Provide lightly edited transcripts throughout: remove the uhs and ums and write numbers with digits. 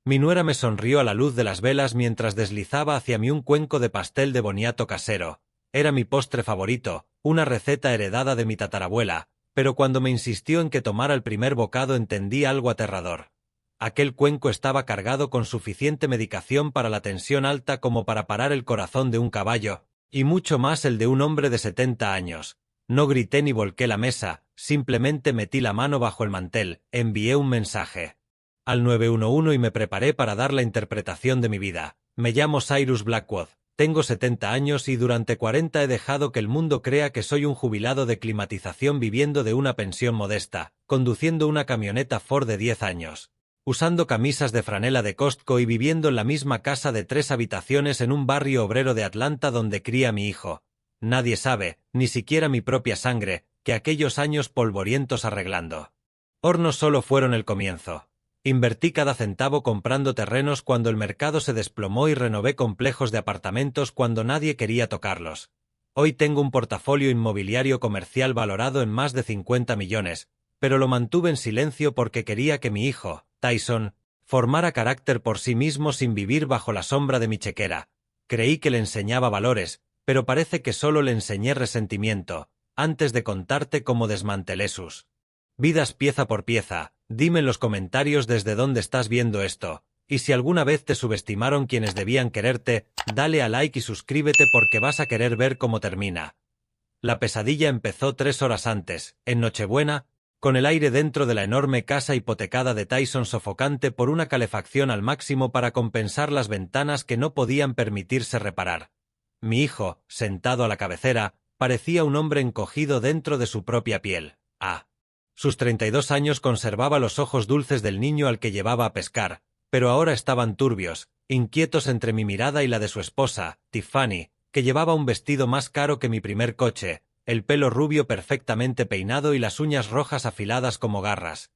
Mi nuera me sonrió a la luz de las velas mientras deslizaba hacia mí un cuenco de pastel de boniato casero. Era mi postre favorito, una receta heredada de mi tatarabuela, pero cuando me insistió en que tomara el primer bocado entendí algo aterrador. Aquel cuenco estaba cargado con suficiente medicación para la tensión alta como para parar el corazón de un caballo, y mucho más el de un hombre de 70 años. No grité ni volqué la mesa, simplemente metí la mano bajo el mantel, envié un mensaje al 911 y me preparé para dar la interpretación de mi vida. Me llamo Cyrus Blackwood, tengo 70 años y durante 40 he dejado que el mundo crea que soy un jubilado de climatización viviendo de una pensión modesta, conduciendo una camioneta Ford de 10 años, usando camisas de franela de Costco y viviendo en la misma casa de 3 habitaciones en un barrio obrero de Atlanta donde cría a mi hijo. Nadie sabe, ni siquiera mi propia sangre, que aquellos años polvorientos arreglando hornos solo fueron el comienzo. Invertí cada centavo comprando terrenos cuando el mercado se desplomó y renové complejos de apartamentos cuando nadie quería tocarlos. Hoy tengo un portafolio inmobiliario comercial valorado en más de 50 millones, pero lo mantuve en silencio porque quería que mi hijo, Tyson, formara carácter por sí mismo sin vivir bajo la sombra de mi chequera. Creí que le enseñaba valores, pero parece que solo le enseñé resentimiento, antes de contarte cómo desmantelé sus vidas pieza por pieza. Dime en los comentarios desde dónde estás viendo esto, y si alguna vez te subestimaron quienes debían quererte, dale a like y suscríbete porque vas a querer ver cómo termina. La pesadilla empezó 3 horas antes, en Nochebuena, con el aire dentro de la enorme casa hipotecada de Tyson sofocante por una calefacción al máximo para compensar las ventanas que no podían permitirse reparar. Mi hijo, sentado a la cabecera, parecía un hombre encogido dentro de su propia piel. Sus 32 años conservaba los ojos dulces del niño al que llevaba a pescar, pero ahora estaban turbios, inquietos entre mi mirada y la de su esposa, Tiffany, que llevaba un vestido más caro que mi primer coche, el pelo rubio perfectamente peinado y las uñas rojas afiladas como garras.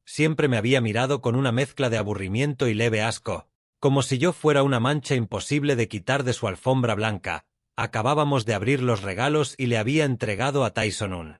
Siempre me había mirado con una mezcla de aburrimiento y leve asco, como si yo fuera una mancha imposible de quitar de su alfombra blanca. Acabábamos de abrir los regalos y le había entregado a Tyson un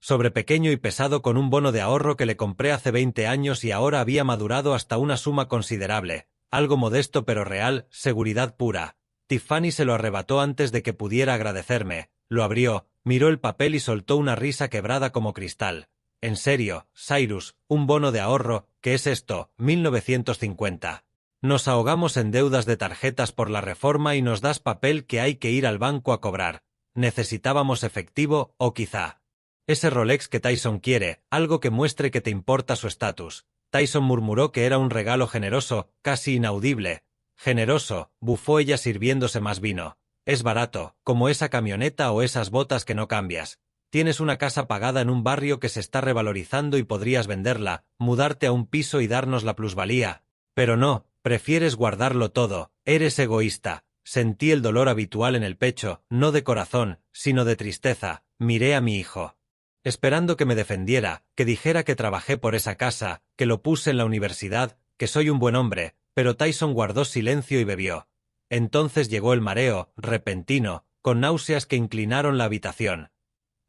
sobre pequeño y pesado con un bono de ahorro que le compré hace 20 años y ahora había madurado hasta una suma considerable, algo modesto pero real, seguridad pura. Tiffany se lo arrebató antes de que pudiera agradecerme, lo abrió, miró el papel y soltó una risa quebrada como cristal. En serio, Cyrus, un bono de ahorro, ¿qué es esto? 1950. Nos ahogamos en deudas de tarjetas por la reforma y nos das papel que hay que ir al banco a cobrar. Necesitábamos efectivo, o quizá ese Rolex que Tyson quiere, algo que muestre que te importa su estatus. Tyson murmuró que era un regalo generoso, casi inaudible. Generoso, bufó ella sirviéndose más vino. Es barato, como esa camioneta o esas botas que no cambias. Tienes una casa pagada en un barrio que se está revalorizando y podrías venderla, mudarte a un piso y darnos la plusvalía. Pero no, prefieres guardarlo todo, eres egoísta. Sentí el dolor habitual en el pecho, no de corazón, sino de tristeza. Miré a mi hijo, esperando que me defendiera, que dijera que trabajé por esa casa, que lo puse en la universidad, que soy un buen hombre, pero Tyson guardó silencio y bebió. Entonces llegó el mareo, repentino, con náuseas que inclinaron la habitación.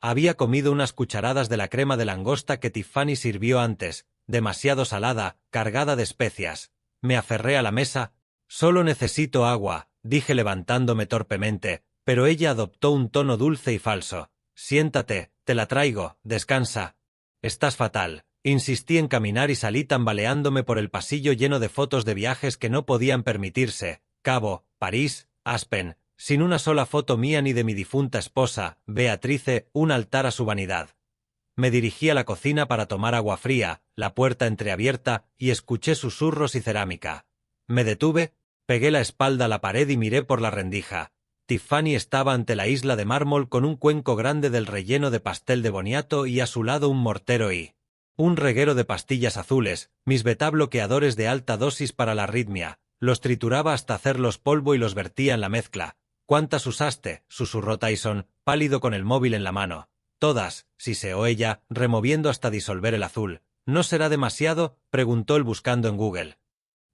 Había comido unas cucharadas de la crema de langosta que Tiffany sirvió antes, demasiado salada, cargada de especias. Me aferré a la mesa. Solo necesito agua, dije levantándome torpemente, pero ella adoptó un tono dulce y falso. Siéntate, te la traigo, descansa. Estás fatal. Insistí en caminar y salí tambaleándome por el pasillo lleno de fotos de viajes que no podían permitirse. Cabo, París, Aspen, sin una sola foto mía ni de mi difunta esposa, Beatrice, un altar a su vanidad. Me dirigí a la cocina para tomar agua fría, la puerta entreabierta, y escuché susurros y cerámica. Me detuve, pegué la espalda a la pared y miré por la rendija. Tiffany estaba ante la isla de mármol con un cuenco grande del relleno de pastel de boniato y a su lado un mortero y un reguero de pastillas azules, mis beta-bloqueadores de alta dosis para la arritmia. Los trituraba hasta hacerlos polvo y los vertía en la mezcla. ¿Cuántas usaste?, susurró Tyson, pálido con el móvil en la mano. Todas, siseó ella, removiendo hasta disolver el azul. ¿No será demasiado?, preguntó él buscando en Google.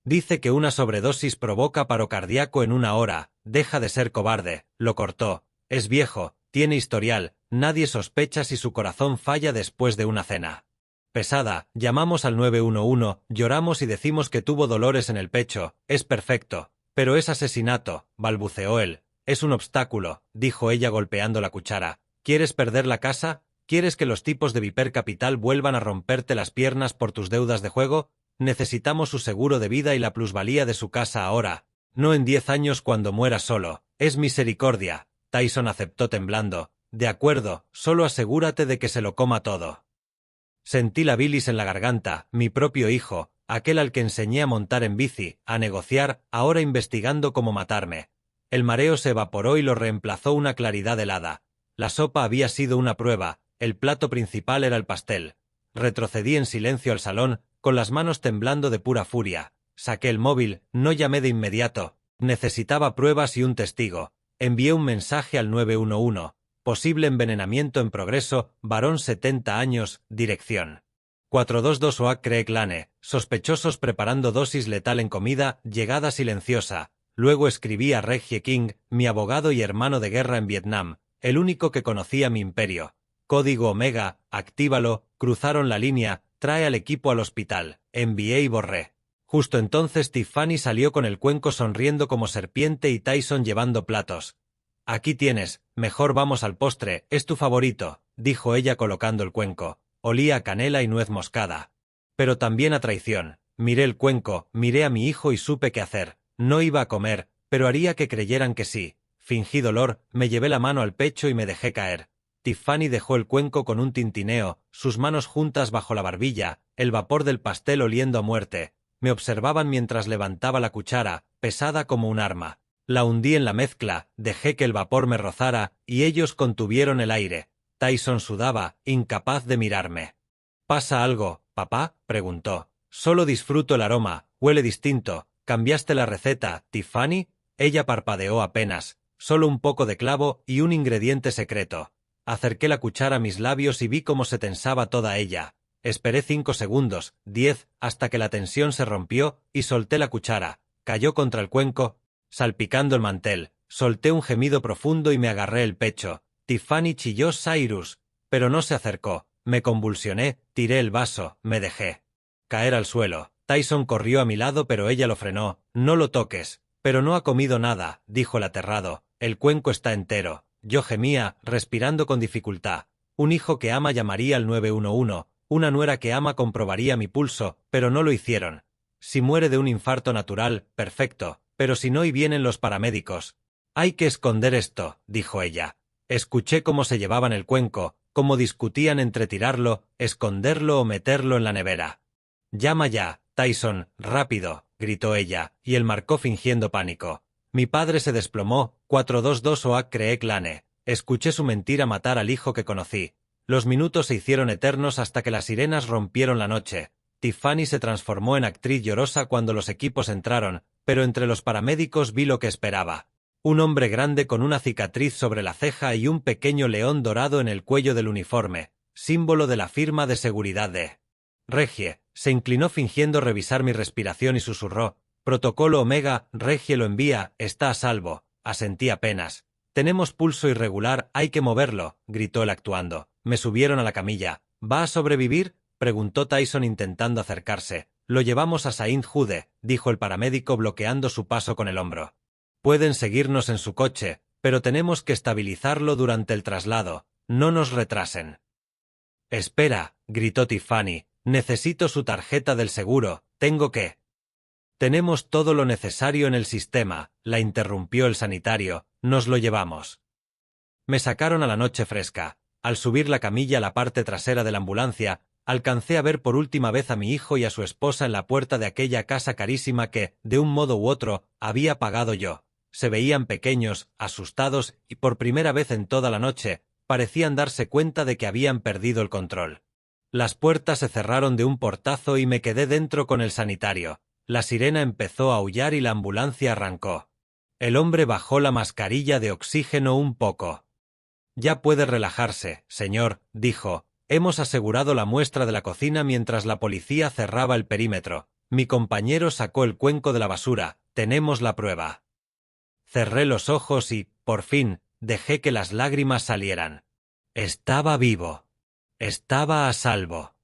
Dice que una sobredosis provoca paro cardíaco en 1 hora. Deja de ser cobarde, lo cortó. Es viejo, tiene historial, nadie sospecha si su corazón falla después de una cena. Pesada, llamamos al 911, lloramos y decimos que tuvo dolores en el pecho, es perfecto. Pero es asesinato, balbuceó él. Es un obstáculo, dijo ella golpeando la cuchara. ¿Quieres perder la casa? ¿Quieres que los tipos de Viper Capital vuelvan a romperte las piernas por tus deudas de juego? Necesitamos su seguro de vida y la plusvalía de su casa ahora. No en 10 años cuando muera solo. Es misericordia. Tyson aceptó temblando. De acuerdo, solo asegúrate de que se lo coma todo. Sentí la bilis en la garganta, mi propio hijo, aquel al que enseñé a montar en bici, a negociar, ahora investigando cómo matarme. El mareo se evaporó y lo reemplazó una claridad helada. La sopa había sido una prueba, el plato principal era el pastel. Retrocedí en silencio al salón, con las manos temblando de pura furia. Saqué el móvil, no llamé de inmediato. Necesitaba pruebas y un testigo. Envié un mensaje al 911. Posible envenenamiento en progreso, varón 70 años, dirección. 422 Oak Creek Lane, sospechosos preparando dosis letal en comida, llegada silenciosa. Luego escribí a Reggie King, mi abogado y hermano de guerra en Vietnam, el único que conocía mi imperio. Código Omega, actívalo, cruzaron la línea, trae al equipo al hospital, envié y borré. Justo entonces Tiffany salió con el cuenco sonriendo como serpiente y Tyson llevando platos. Aquí tienes, mejor vamos al postre, es tu favorito, dijo ella colocando el cuenco. Olía a canela y nuez moscada. Pero también a traición. Miré el cuenco, miré a mi hijo y supe qué hacer. No iba a comer, pero haría que creyeran que sí. Fingí dolor, me llevé la mano al pecho y me dejé caer. Tiffany dejó el cuenco con un tintineo, sus manos juntas bajo la barbilla, el vapor del pastel oliendo a muerte. Me observaban mientras levantaba la cuchara, pesada como un arma. La hundí en la mezcla, dejé que el vapor me rozara, y ellos contuvieron el aire. Tyson sudaba, incapaz de mirarme. ¿Pasa algo, papá?, preguntó. Solo disfruto el aroma, huele distinto. ¿Cambiaste la receta, Tiffany? Ella parpadeó apenas. Solo un poco de clavo y un ingrediente secreto. Acerqué la cuchara a mis labios y vi cómo se tensaba toda ella. Esperé 5 segundos, 10, hasta que la tensión se rompió, y solté la cuchara. Cayó contra el cuenco, salpicando el mantel. Solté un gemido profundo y me agarré el pecho. Tiffany chilló Cyrus, pero no se acercó. Me convulsioné, tiré el vaso, me dejé caer al suelo. Tyson corrió a mi lado pero ella lo frenó. No lo toques. Pero no ha comido nada, dijo el aterrado. El cuenco está entero. Yo gemía, respirando con dificultad. Un hijo que ama llamaría al 911, una nuera que ama comprobaría mi pulso, pero no lo hicieron. Si muere de un infarto natural, perfecto, pero si no y vienen los paramédicos. Hay que esconder esto, dijo ella. Escuché cómo se llevaban el cuenco, cómo discutían entre tirarlo, esconderlo o meterlo en la nevera. Llama ya, Tyson, rápido, gritó ella, y él marcó fingiendo pánico. Mi padre se desplomó, 422 Oak Creek Lane. Escuché su mentira matar al hijo que conocí. Los minutos se hicieron eternos hasta que las sirenas rompieron la noche. Tiffany se transformó en actriz llorosa cuando los equipos entraron, pero entre los paramédicos vi lo que esperaba. Un hombre grande con una cicatriz sobre la ceja y un pequeño león dorado en el cuello del uniforme, símbolo de la firma de seguridad de Regie. Se inclinó fingiendo revisar mi respiración y susurró. Protocolo Omega, Regie lo envía, está a salvo. Asentí apenas. Tenemos pulso irregular, hay que moverlo, gritó el actuando. Me subieron a la camilla. ¿Va a sobrevivir?, preguntó Tyson intentando acercarse. Lo llevamos a Saint Jude, dijo el paramédico bloqueando su paso con el hombro. Pueden seguirnos en su coche, pero tenemos que estabilizarlo durante el traslado. No nos retrasen. Espera, gritó Tiffany. Necesito su tarjeta del seguro, tengo que... Tenemos todo lo necesario en el sistema, la interrumpió el sanitario, nos lo llevamos. Me sacaron a la noche fresca. Al subir la camilla a la parte trasera de la ambulancia, alcancé a ver por última vez a mi hijo y a su esposa en la puerta de aquella casa carísima que, de un modo u otro, había pagado yo. Se veían pequeños, asustados y por primera vez en toda la noche, parecían darse cuenta de que habían perdido el control. Las puertas se cerraron de un portazo y me quedé dentro con el sanitario. La sirena empezó a aullar y la ambulancia arrancó. El hombre bajó la mascarilla de oxígeno un poco. Ya puede relajarse, señor, dijo. Hemos asegurado la muestra de la cocina mientras la policía cerraba el perímetro. Mi compañero sacó el cuenco de la basura. Tenemos la prueba. Cerré los ojos y, por fin, dejé que las lágrimas salieran. Estaba vivo. Estaba a salvo.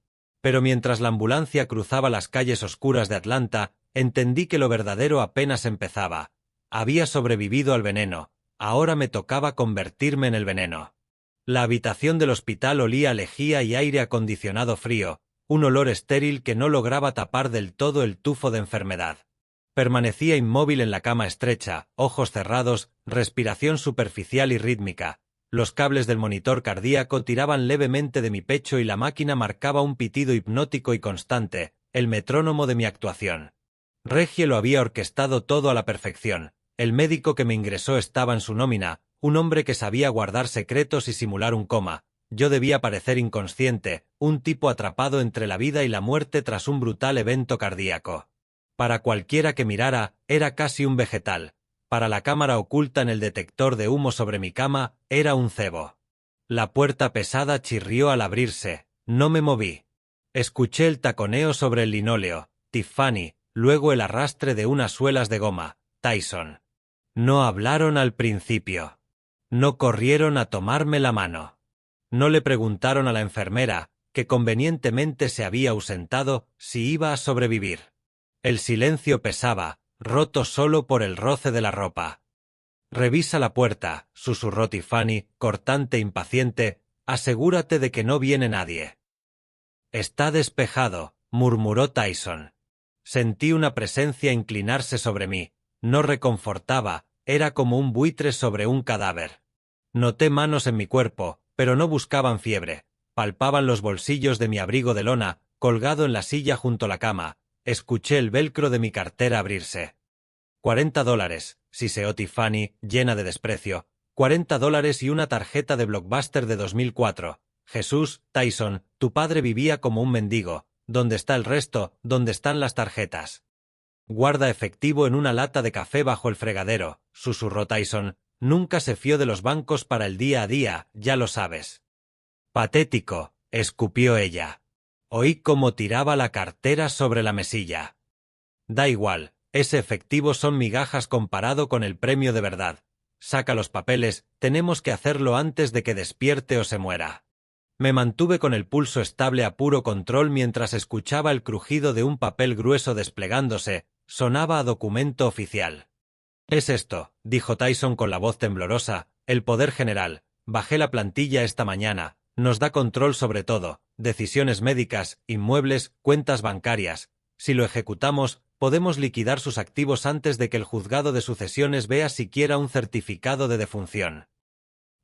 Pero mientras la ambulancia cruzaba las calles oscuras de Atlanta, entendí que lo verdadero apenas empezaba. Había sobrevivido al veneno, ahora me tocaba convertirme en el veneno. La habitación del hospital olía a lejía y aire acondicionado frío, un olor estéril que no lograba tapar del todo el tufo de enfermedad. Permanecía inmóvil en la cama estrecha, ojos cerrados, respiración superficial y rítmica. Los cables del monitor cardíaco tiraban levemente de mi pecho y la máquina marcaba un pitido hipnótico y constante, el metrónomo de mi actuación. Regie lo había orquestado todo a la perfección. El médico que me ingresó estaba en su nómina, un hombre que sabía guardar secretos y simular un coma. Yo debía parecer inconsciente, un tipo atrapado entre la vida y la muerte tras un brutal evento cardíaco. Para cualquiera que mirara, era casi un vegetal. Para la cámara oculta en el detector de humo sobre mi cama, era un cebo. La puerta pesada chirrió al abrirse. No me moví. Escuché el taconeo sobre el linóleo. Tiffany, luego el arrastre de unas suelas de goma. Tyson. No hablaron al principio. No corrieron a tomarme la mano. No le preguntaron a la enfermera, que convenientemente se había ausentado, si iba a sobrevivir. El silencio pesaba, roto solo por el roce de la ropa. «Revisa la puerta», susurró Tiffany, cortante e impaciente, «asegúrate de que no viene nadie». «Está despejado», murmuró Tyson. Sentí una presencia inclinarse sobre mí. No reconfortaba, era como un buitre sobre un cadáver. Noté manos en mi cuerpo, pero no buscaban fiebre. Palpaban los bolsillos de mi abrigo de lona, colgado en la silla junto a la cama. Escuché el velcro de mi cartera abrirse. $40, siseó Tiffany, llena de desprecio. $40 y una tarjeta de Blockbuster de 2004. Jesús, Tyson, tu padre vivía como un mendigo. ¿Dónde está el resto? ¿Dónde están las tarjetas? Guarda efectivo en una lata de café bajo el fregadero, susurró Tyson. Nunca se fió de los bancos para el día a día, ya lo sabes. Patético, escupió ella. Oí cómo tiraba la cartera sobre la mesilla. Da igual, ese efectivo son migajas comparado con el premio de verdad. Saca los papeles, tenemos que hacerlo antes de que despierte o se muera. Me mantuve con el pulso estable a puro control mientras escuchaba el crujido de un papel grueso desplegándose, sonaba a documento oficial. «Es esto», dijo Tyson con la voz temblorosa, «el poder general. Bajé la plantilla esta mañana, nos da control sobre todo, decisiones médicas, inmuebles, cuentas bancarias. Si lo ejecutamos, podemos liquidar sus activos antes de que el juzgado de sucesiones vea siquiera un certificado de defunción».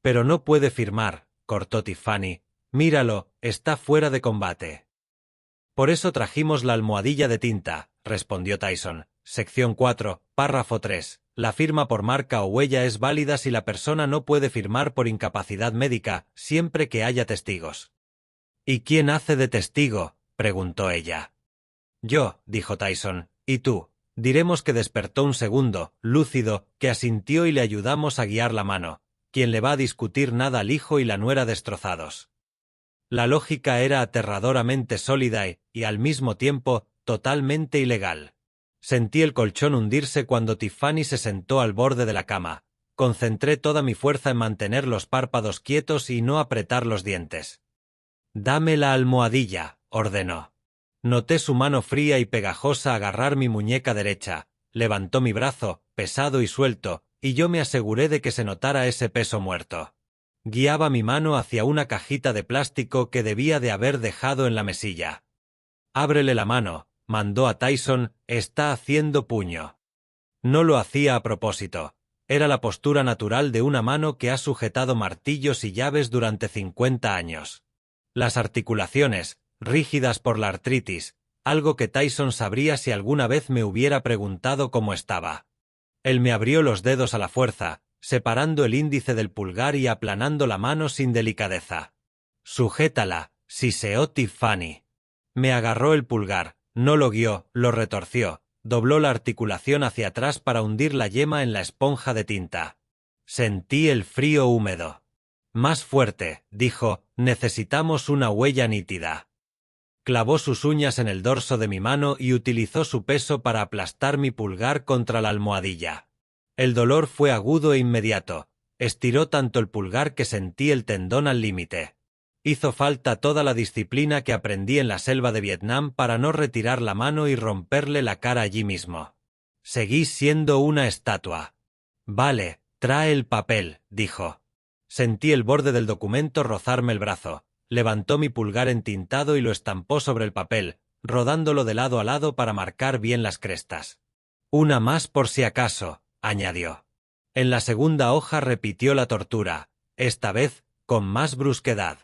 «Pero no puede firmar», cortó Tiffany. «Míralo, está fuera de combate». «Por eso trajimos la almohadilla de tinta», respondió Tyson. Sección 4, párrafo 3. La firma por marca o huella es válida si la persona no puede firmar por incapacidad médica, siempre que haya testigos. «¿Y quién hace de testigo?», preguntó ella. «Yo», dijo Tyson, «y tú». Diremos que despertó un segundo, lúcido, que asintió y le ayudamos a guiar la mano. ¿Quién le va a discutir nada al hijo y la nuera destrozados? La lógica era aterradoramente sólida y, al mismo tiempo, totalmente ilegal. Sentí el colchón hundirse cuando Tiffany se sentó al borde de la cama. Concentré toda mi fuerza en mantener los párpados quietos y no apretar los dientes. «Dame la almohadilla», ordenó. Noté su mano fría y pegajosa agarrar mi muñeca derecha. Levantó mi brazo, pesado y suelto, y yo me aseguré de que se notara ese peso muerto. Guiaba mi mano hacia una cajita de plástico que debía de haber dejado en la mesilla. «Ábrele la mano», mandó a Tyson, «está haciendo puño». No lo hacía a propósito. Era la postura natural de una mano que ha sujetado martillos y llaves durante 50 años. Las articulaciones, rígidas por la artritis, algo que Tyson sabría si alguna vez me hubiera preguntado cómo estaba. Él me abrió los dedos a la fuerza, separando el índice del pulgar y aplanando la mano sin delicadeza. «Sujétala», siseó Tiffany. Me agarró el pulgar, no lo guió, lo retorció, dobló la articulación hacia atrás para hundir la yema en la esponja de tinta. Sentí el frío húmedo. «Más fuerte», dijo, «necesitamos una huella nítida». Clavó sus uñas en el dorso de mi mano y utilizó su peso para aplastar mi pulgar contra la almohadilla. El dolor fue agudo e inmediato. Estiró tanto el pulgar que sentí el tendón al límite. Hizo falta toda la disciplina que aprendí en la selva de Vietnam para no retirar la mano y romperle la cara allí mismo. Seguí siendo una estatua. Vale, trae el papel, dijo. Sentí el borde del documento rozarme el brazo. Levantó mi pulgar entintado y lo estampó sobre el papel, rodándolo de lado a lado para marcar bien las crestas. Una más por si acaso, añadió. En la segunda hoja repitió la tortura, esta vez con más brusquedad.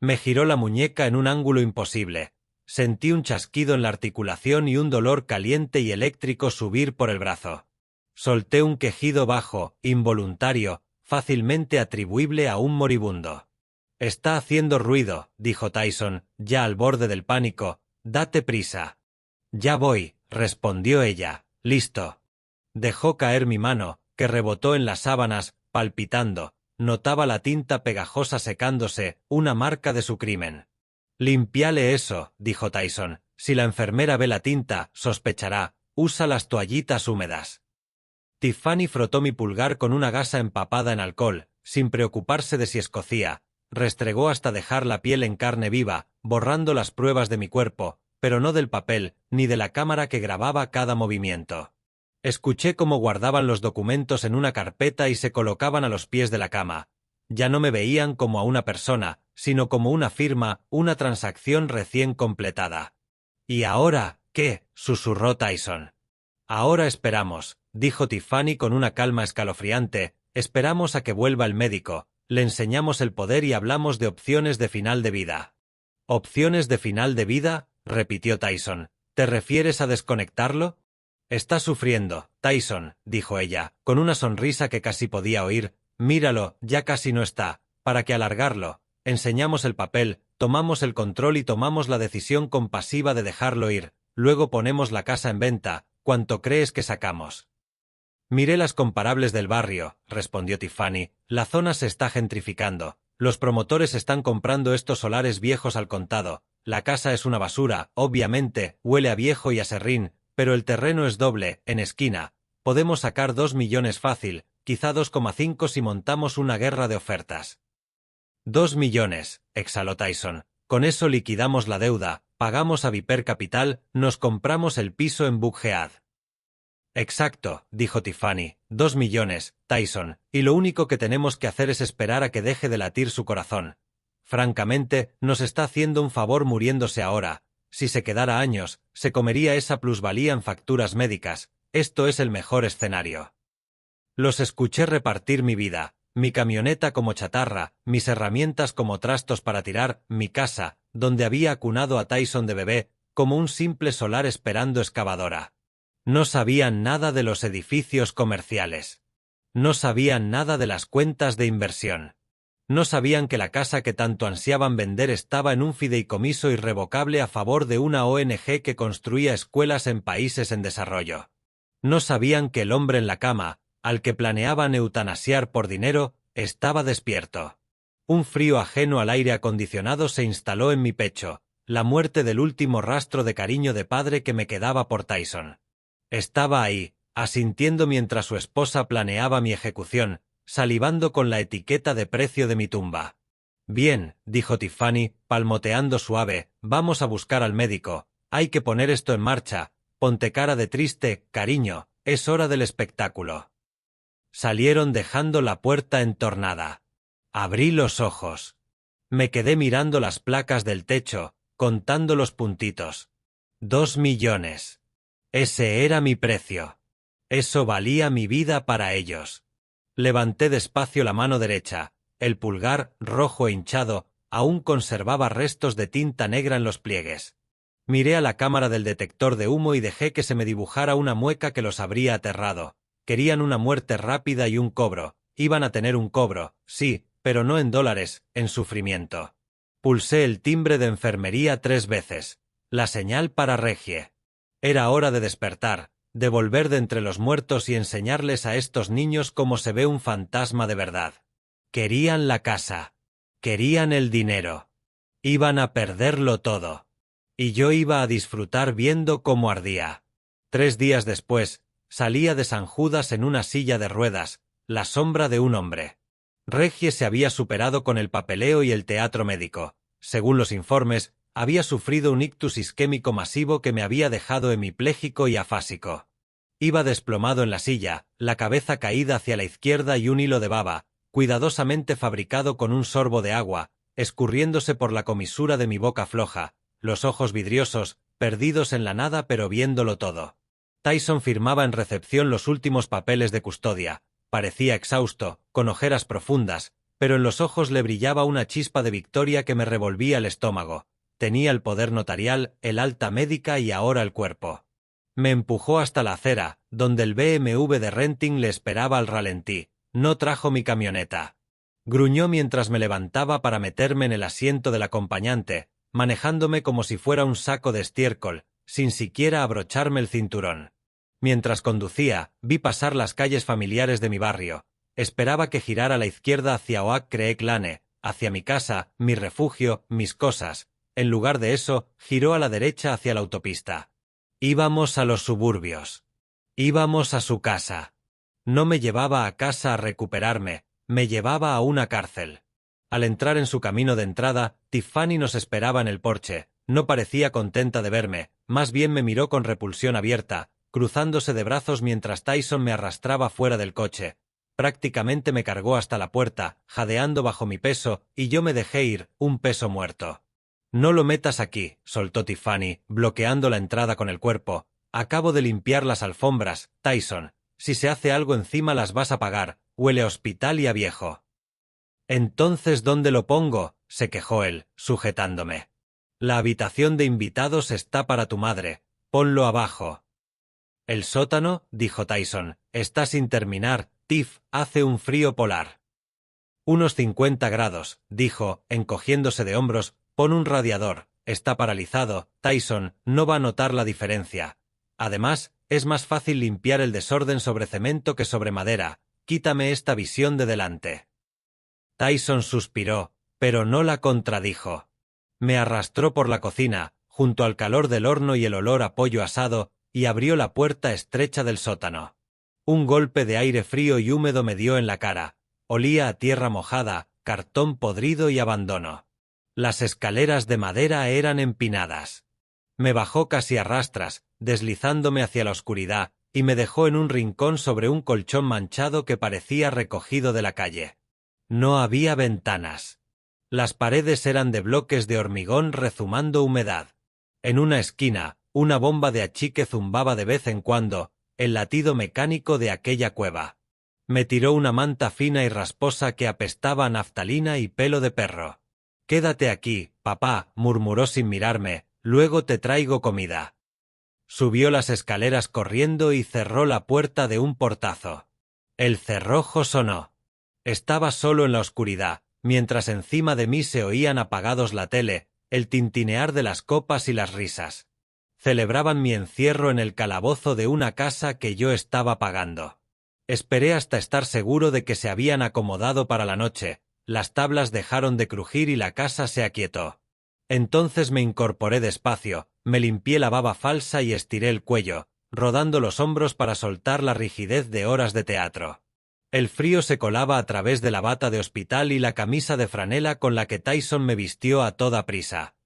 Me giró la muñeca en un ángulo imposible. Sentí un chasquido en la articulación y un dolor caliente y eléctrico subir por el brazo. Solté un quejido bajo, involuntario, fácilmente atribuible a un moribundo. Está haciendo ruido, dijo Tyson, ya al borde del pánico. Date prisa. Ya voy, respondió ella. Listo. Dejó caer mi mano, que rebotó en las sábanas, palpitando. Notaba la tinta pegajosa secándose, una marca de su crimen. Limpiale eso, dijo Tyson. Si la enfermera ve la tinta, sospechará. Usa las toallitas húmedas. Tiffany frotó mi pulgar con una gasa empapada en alcohol, sin preocuparse de si escocía. Restregó hasta dejar la piel en carne viva, borrando las pruebas de mi cuerpo, pero no del papel, ni de la cámara que grababa cada movimiento. Escuché cómo guardaban los documentos en una carpeta y se colocaban a los pies de la cama. Ya no me veían como a una persona, sino como una firma, una transacción recién completada. ¿Y ahora qué?, susurró Tyson. Ahora esperamos, dijo Tiffany con una calma escalofriante, esperamos a que vuelva el médico, le enseñamos el poder y hablamos de opciones de final de vida. ¿Opciones de final de vida?, repitió Tyson. ¿Te refieres a desconectarlo? Está sufriendo, Tyson, dijo ella, con una sonrisa que casi podía oír. Míralo, ya casi no está. ¿Para qué alargarlo? Enseñamos el papel, tomamos el control y tomamos la decisión compasiva de dejarlo ir. Luego ponemos la casa en venta. ¿Cuánto crees que sacamos? Miré las comparables del barrio, respondió Tiffany. La zona se está gentrificando. Los promotores están comprando estos solares viejos al contado. La casa es una basura, obviamente, huele a viejo y a serrín, pero el terreno es doble, en esquina. Podemos sacar 2 millones fácil, quizá 2,5 si montamos una guerra de ofertas. 2 millones, exhaló Tyson. Con eso liquidamos la deuda, pagamos a Viper Capital, nos compramos el piso en Buckhead. Exacto, dijo Tiffany. 2 millones, Tyson, y lo único que tenemos que hacer es esperar a que deje de latir su corazón. Francamente, nos está haciendo un favor muriéndose ahora. Si se quedara años, se comería esa plusvalía en facturas médicas. Esto es el mejor escenario. Los escuché repartir mi vida, mi camioneta como chatarra, mis herramientas como trastos para tirar, mi casa, donde había acunado a Tyson de bebé, como un simple solar esperando excavadora. No sabían nada de los edificios comerciales. No sabían nada de las cuentas de inversión. No sabían que la casa que tanto ansiaban vender estaba en un fideicomiso irrevocable a favor de una ONG que construía escuelas en países en desarrollo. No sabían que el hombre en la cama, al que planeaban eutanasiar por dinero, estaba despierto. Un frío ajeno al aire acondicionado se instaló en mi pecho, la muerte del último rastro de cariño de padre que me quedaba por Tyson. Estaba ahí, asintiendo mientras su esposa planeaba mi ejecución, salivando con la etiqueta de precio de mi tumba. Bien, dijo Tiffany, palmoteando suave, vamos a buscar al médico, hay que poner esto en marcha, ponte cara de triste, cariño, es hora del espectáculo. Salieron dejando la puerta entornada. Abrí los ojos. Me quedé mirando las placas del techo, contando los puntitos. 2 millones. Ese era mi precio. Eso valía mi vida para ellos. Levanté despacio la mano derecha. El pulgar, rojo e hinchado, aún conservaba restos de tinta negra en los pliegues. Miré a la cámara del detector de humo y dejé que se me dibujara una mueca que los habría aterrado. Querían una muerte rápida y un cobro. Iban a tener un cobro, sí, pero no en dólares, en sufrimiento. Pulsé el timbre de enfermería 3 veces. La señal para Regie. Era hora de despertar, de volver de entre los muertos y enseñarles a estos niños cómo se ve un fantasma de verdad. Querían la casa. Querían el dinero. Iban a perderlo todo. Y yo iba a disfrutar viendo cómo ardía. 3 días después, salía de San Judas en una silla de ruedas, la sombra de un hombre. Reggie se había superado con el papeleo y el teatro médico. Según los informes, había sufrido un ictus isquémico masivo que me había dejado hemipléjico y afásico. Iba desplomado en la silla, la cabeza caída hacia la izquierda y un hilo de baba, cuidadosamente fabricado con un sorbo de agua, escurriéndose por la comisura de mi boca floja, los ojos vidriosos, perdidos en la nada pero viéndolo todo. Tyson firmaba en recepción los últimos papeles de custodia. Parecía exhausto, con ojeras profundas, pero en los ojos le brillaba una chispa de victoria que me revolvía el estómago. Tenía el poder notarial, el alta médica y ahora el cuerpo. Me empujó hasta la acera, donde el BMW de Renting le esperaba al ralentí. No trajo mi camioneta. Gruñó mientras me levantaba para meterme en el asiento del acompañante, manejándome como si fuera un saco de estiércol, sin siquiera abrocharme el cinturón. Mientras conducía, vi pasar las calles familiares de mi barrio. Esperaba que girara a la izquierda hacia Oak Creek Lane, hacia mi casa, mi refugio, mis cosas. En lugar de eso, giró a la derecha hacia la autopista. Íbamos a los suburbios. Íbamos a su casa. No me llevaba a casa a recuperarme, me llevaba a una cárcel. Al entrar en su camino de entrada, Tiffany nos esperaba en el porche. No parecía contenta de verme, más bien me miró con repulsión abierta, cruzándose de brazos mientras Tyson me arrastraba fuera del coche. Prácticamente me cargó hasta la puerta, jadeando bajo mi peso, y yo me dejé ir, un peso muerto. No lo metas aquí, soltó Tiffany, bloqueando la entrada con el cuerpo. Acabo de limpiar las alfombras, Tyson. Si se hace algo encima las vas a pagar, huele a hospital y a viejo. Entonces, ¿dónde lo pongo?, se quejó él, sujetándome. La habitación de invitados está para tu madre, ponlo abajo. El sótano, dijo Tyson, está sin terminar, Tiff, hace un frío polar. Unos 50 grados, dijo, encogiéndose de hombros, pon un radiador, está paralizado, Tyson, no va a notar la diferencia. Además, es más fácil limpiar el desorden sobre cemento que sobre madera, quítame esta visión de delante. Tyson suspiró, pero no la contradijo. Me arrastró por la cocina, junto al calor del horno y el olor a pollo asado, y abrió la puerta estrecha del sótano. Un golpe de aire frío y húmedo me dio en la cara. Olía a tierra mojada, cartón podrido y abandono. Las escaleras de madera eran empinadas. Me bajó casi a rastras, deslizándome hacia la oscuridad, y me dejó en un rincón sobre un colchón manchado que parecía recogido de la calle. No había ventanas. Las paredes eran de bloques de hormigón rezumando humedad. En una esquina, una bomba de achique zumbaba de vez en cuando, el latido mecánico de aquella cueva. Me tiró una manta fina y rasposa que apestaba a naftalina y pelo de perro. «Quédate aquí, papá», murmuró sin mirarme, «luego te traigo comida». Subió las escaleras corriendo y cerró la puerta de un portazo. El cerrojo sonó. Estaba solo en la oscuridad, mientras encima de mí se oían apagados la tele, el tintinear de las copas y las risas. Celebraban mi encierro en el calabozo de una casa que yo estaba pagando. Esperé hasta estar seguro de que se habían acomodado para la noche, las tablas dejaron de crujir y la casa se aquietó. Entonces me incorporé despacio, me limpié la baba falsa y estiré el cuello, rodando los hombros para soltar la rigidez de horas de teatro. El frío se colaba a través de la bata de hospital y la camisa de franela con la que Tyson me vistió a toda prisa.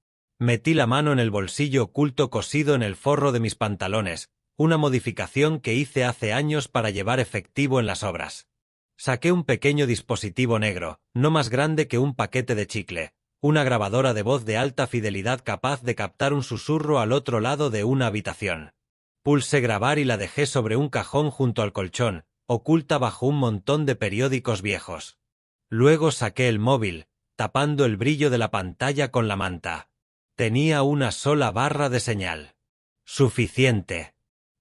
Metí la mano en el bolsillo oculto cosido en el forro de mis pantalones, una modificación que hice hace años para llevar efectivo en las obras. Saqué un pequeño dispositivo negro, no más grande que un paquete de chicle, una grabadora de voz de alta fidelidad capaz de captar un susurro al otro lado de una habitación. Pulsé grabar y la dejé sobre un cajón junto al colchón, oculta bajo un montón de periódicos viejos. Luego saqué el móvil, tapando el brillo de la pantalla con la manta. Tenía una sola barra de señal. Suficiente.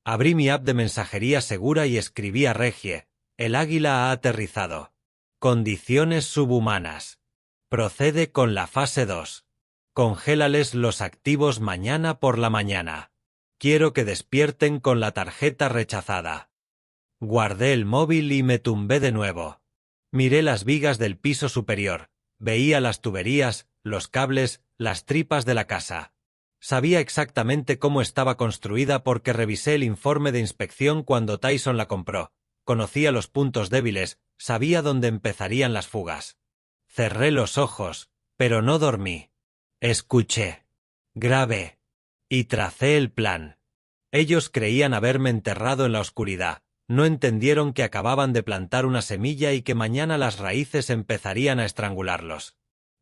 Abrí mi app de mensajería segura y escribí a Reggie. El águila ha aterrizado. Condiciones subhumanas. Procede con la fase 2. Congélales los activos mañana por la mañana. Quiero que despierten con la tarjeta rechazada. Guardé el móvil y me tumbé de nuevo. Miré las vigas del piso superior. Veía las tuberías, los cables, las tripas de la casa. Sabía exactamente cómo estaba construida porque revisé el informe de inspección cuando Tyson la compró. Conocía los puntos débiles, Sabía dónde empezarían las fugas. Cerré los ojos, pero no dormí. Escuché. Grabé. Y tracé el plan. Ellos creían haberme enterrado en la oscuridad. No entendieron que acababan de plantar una semilla y que mañana las raíces empezarían a estrangularlos.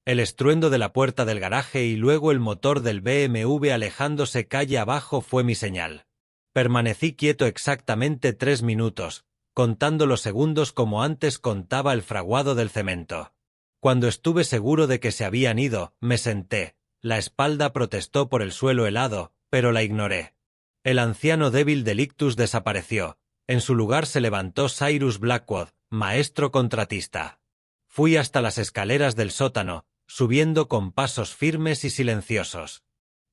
El estruendo de la puerta del garaje y luego el motor del BMW alejándose calle abajo fue mi señal. Permanecí quieto exactamente 3 minutos, contando los segundos como antes contaba el fraguado del cemento. Cuando estuve seguro de que se habían ido, me senté. La espalda protestó por el suelo helado, pero la ignoré. El anciano débil del ictus desapareció. En su lugar se levantó Cyrus Blackwood, maestro contratista. Fui hasta las escaleras del sótano, subiendo con pasos firmes y silenciosos.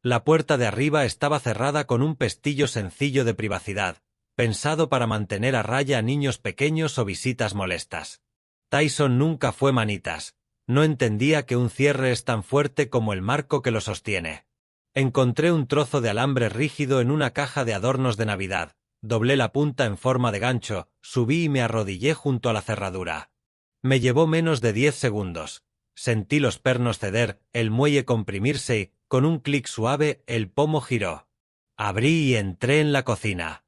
La puerta de arriba estaba cerrada con un pestillo sencillo de privacidad, pensado para mantener a raya a niños pequeños o visitas molestas. Tyson nunca fue manitas. No entendía que un cierre es tan fuerte como el marco que lo sostiene. Encontré un trozo de alambre rígido en una caja de adornos de Navidad. Doblé la punta en forma de gancho, subí y me arrodillé junto a la cerradura. Me llevó menos de 10 segundos. Sentí los pernos ceder, el muelle comprimirse y, con un clic suave, el pomo giró. Abrí y entré en la cocina.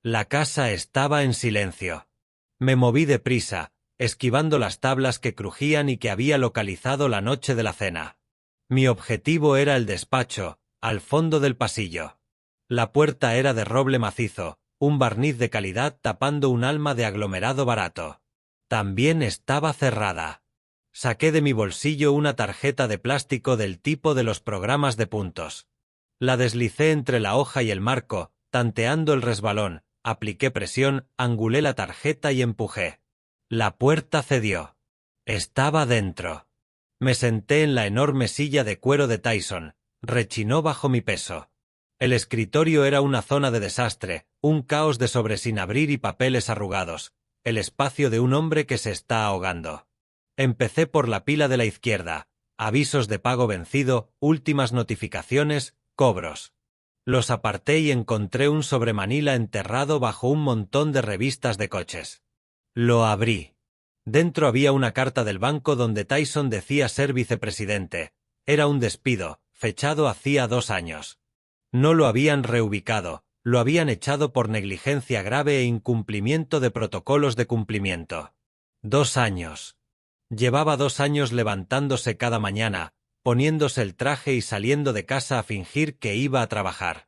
La casa estaba en silencio. Me moví deprisa, esquivando las tablas que crujían y que había localizado la noche de la cena. Mi objetivo era el despacho, al fondo del pasillo. La puerta era de roble macizo, un barniz de calidad tapando un alma de aglomerado barato. También estaba cerrada. Saqué de mi bolsillo una tarjeta de plástico del tipo de los programas de puntos. La deslicé entre la hoja y el marco, tanteando el resbalón, apliqué presión, angulé la tarjeta y empujé. La puerta cedió. Estaba dentro. Me senté en la enorme silla de cuero de Tyson, rechinó bajo mi peso. El escritorio era una zona de desastre, un caos de sobre sin abrir y papeles arrugados, el espacio de un hombre que se está ahogando. Empecé por la pila de la izquierda, avisos de pago vencido, últimas notificaciones, cobros. Los aparté y encontré un sobremanila enterrado bajo un montón de revistas de coches. Lo abrí. Dentro había una carta del banco donde Tyson decía ser vicepresidente. Era un despido, fechado hacía 2 años. No lo habían reubicado, lo habían echado por negligencia grave e incumplimiento de protocolos de cumplimiento. 2 años. Llevaba 2 años levantándose cada mañana, poniéndose el traje y saliendo de casa a fingir que iba a trabajar.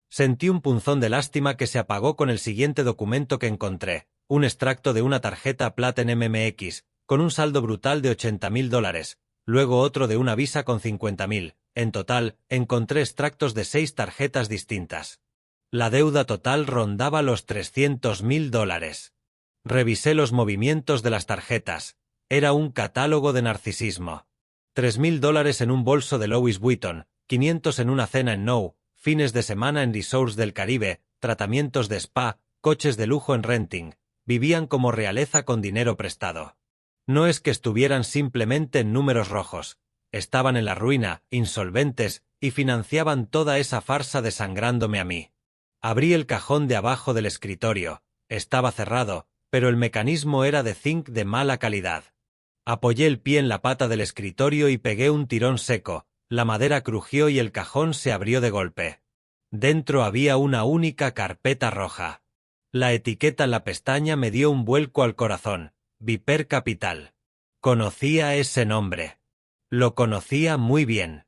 Sentí un punzón de lástima que se apagó con el siguiente documento que encontré, un extracto de una tarjeta Platinum MX, con un saldo brutal de $80.000, luego otro de una Visa con $50.000. En total, encontré extractos de 6 tarjetas distintas. La deuda total rondaba los $300.000. Revisé los movimientos de las tarjetas. Era un catálogo de narcisismo. $3.000 en un bolso de Louis Vuitton, 500 en una cena en Nou, fines de semana en resorts del Caribe, tratamientos de spa, coches de lujo en renting. Vivían como realeza con dinero prestado. No es que estuvieran simplemente en números rojos. Estaban en la ruina, insolventes, y financiaban toda esa farsa desangrándome a mí. Abrí el cajón de abajo del escritorio. Estaba cerrado, pero el mecanismo era de zinc de mala calidad. Apoyé el pie en la pata del escritorio y pegué un tirón seco. La madera crujió y el cajón se abrió de golpe. Dentro había una única carpeta roja. La etiqueta en la pestaña me dio un vuelco al corazón. Viper Capital. Conocía ese nombre. Lo conocía muy bien.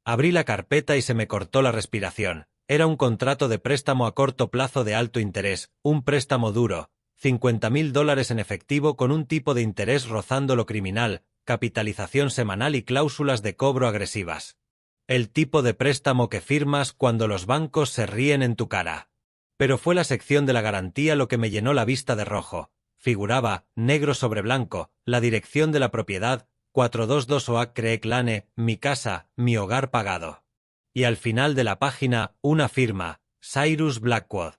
Abrí la carpeta y se me cortó la respiración. Era un contrato de préstamo a corto plazo de alto interés, un préstamo duro, $50.000 en efectivo con un tipo de interés rozando lo criminal, capitalización semanal y cláusulas de cobro agresivas. El tipo de préstamo que firmas cuando los bancos se ríen en tu cara. Pero fue la sección de la garantía lo que me llenó la vista de rojo. Figuraba, negro sobre blanco, la dirección de la propiedad, 422 Oak Creek Lane, mi casa, mi hogar pagado. Y al final de la página, una firma, Cyrus Blackwood.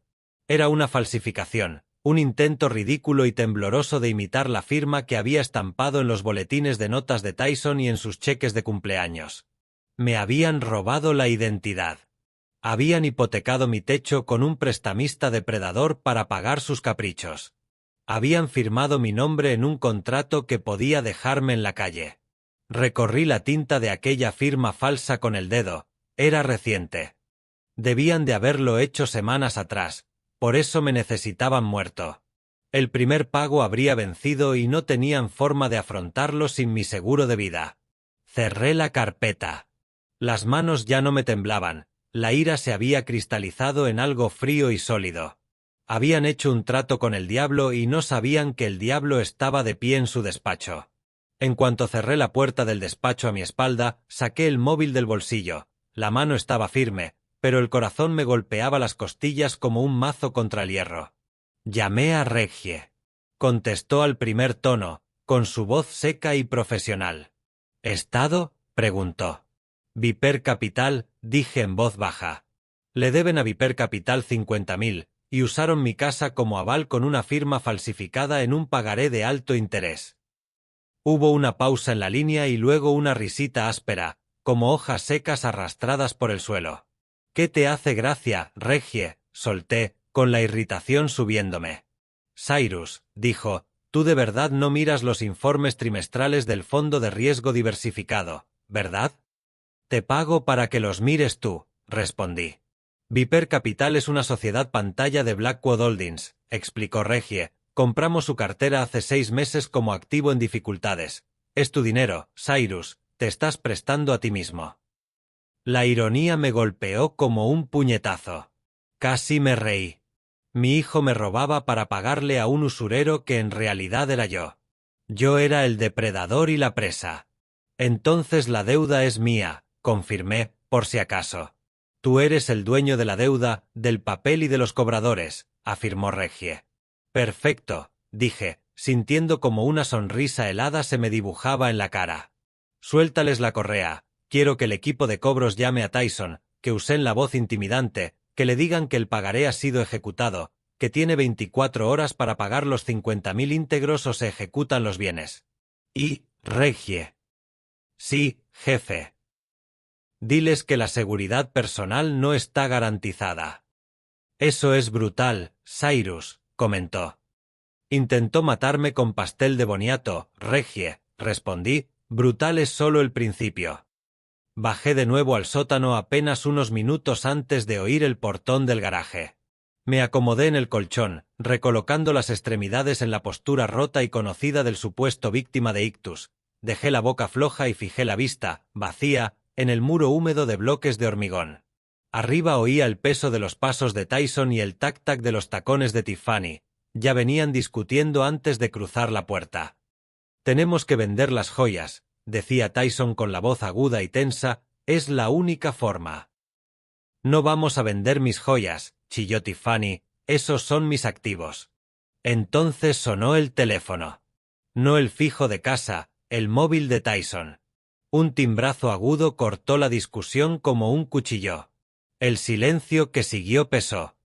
Era una falsificación, un intento ridículo y tembloroso de imitar la firma que había estampado en los boletines de notas de Tyson y en sus cheques de cumpleaños. Me habían robado la identidad. Habían hipotecado mi techo con un prestamista depredador para pagar sus caprichos. Habían firmado mi nombre en un contrato que podía dejarme en la calle. Recorrí la tinta de aquella firma falsa con el dedo. Era reciente. Debían de haberlo hecho semanas atrás, por eso me necesitaban muerto. El primer pago habría vencido y no tenían forma de afrontarlo sin mi seguro de vida. Cerré la carpeta. Las manos ya no me temblaban, la ira se había cristalizado en algo frío y sólido. Habían hecho un trato con el diablo y no sabían que el diablo estaba de pie en su despacho. En cuanto cerré la puerta del despacho a mi espalda, saqué el móvil del bolsillo. La mano estaba firme, pero el corazón me golpeaba las costillas como un mazo contra el hierro. Llamé a Regie. Contestó al primer tono, con su voz seca y profesional. ¿Estado?, preguntó. Viper Capital, dije en voz baja. Le deben a Viper Capital 50.000, y usaron mi casa como aval con una firma falsificada en un pagaré de alto interés. Hubo una pausa en la línea y luego una risita áspera, como hojas secas arrastradas por el suelo. ¿Qué te hace gracia, Regie?, solté, con la irritación subiéndome. Cyrus, dijo, tú de verdad no miras los informes trimestrales del Fondo de Riesgo Diversificado, ¿verdad? Te pago para que los mires tú, respondí. Viper Capital es una sociedad pantalla de Blackwood Holdings, explicó Regie. Compramos su cartera hace 6 meses como activo en dificultades. Es tu dinero, Cyrus, te estás prestando a ti mismo. La ironía me golpeó como un puñetazo. Casi me reí. Mi hijo me robaba para pagarle a un usurero que en realidad era yo. Yo era el depredador y la presa. Entonces la deuda es mía, confirmé, por si acaso. Tú eres el dueño de la deuda, del papel y de los cobradores, afirmó Regie. Perfecto, dije, sintiendo como una sonrisa helada se me dibujaba en la cara. Suéltales la correa, quiero que el equipo de cobros llame a Tyson, que usen la voz intimidante, que le digan que el pagaré ha sido ejecutado, que tiene 24 horas para pagar los 50.000 íntegros o se ejecutan los bienes. Y, Regie. Sí, jefe. Diles que la seguridad personal no está garantizada. Eso es brutal, Cyrus, comentó. Intentó matarme con pastel de boniato, Regie, respondí, brutal es solo el principio. Bajé de nuevo al sótano apenas unos minutos antes de oír el portón del garaje. Me acomodé en el colchón, recolocando las extremidades en la postura rota y conocida del supuesto víctima de ictus. Dejé la boca floja y fijé la vista, vacía, en el muro húmedo de bloques de hormigón. Arriba oía el peso de los pasos de Tyson y el tac-tac de los tacones de Tiffany. Ya venían discutiendo antes de cruzar la puerta. Tenemos que vender las joyas, decía Tyson con la voz aguda y tensa, es la única forma. No vamos a vender mis joyas, chilló Tiffany, esos son mis activos. Entonces sonó el teléfono. No el fijo de casa, el móvil de Tyson. Un timbrazo agudo cortó la discusión como un cuchillo. El silencio que siguió pesó.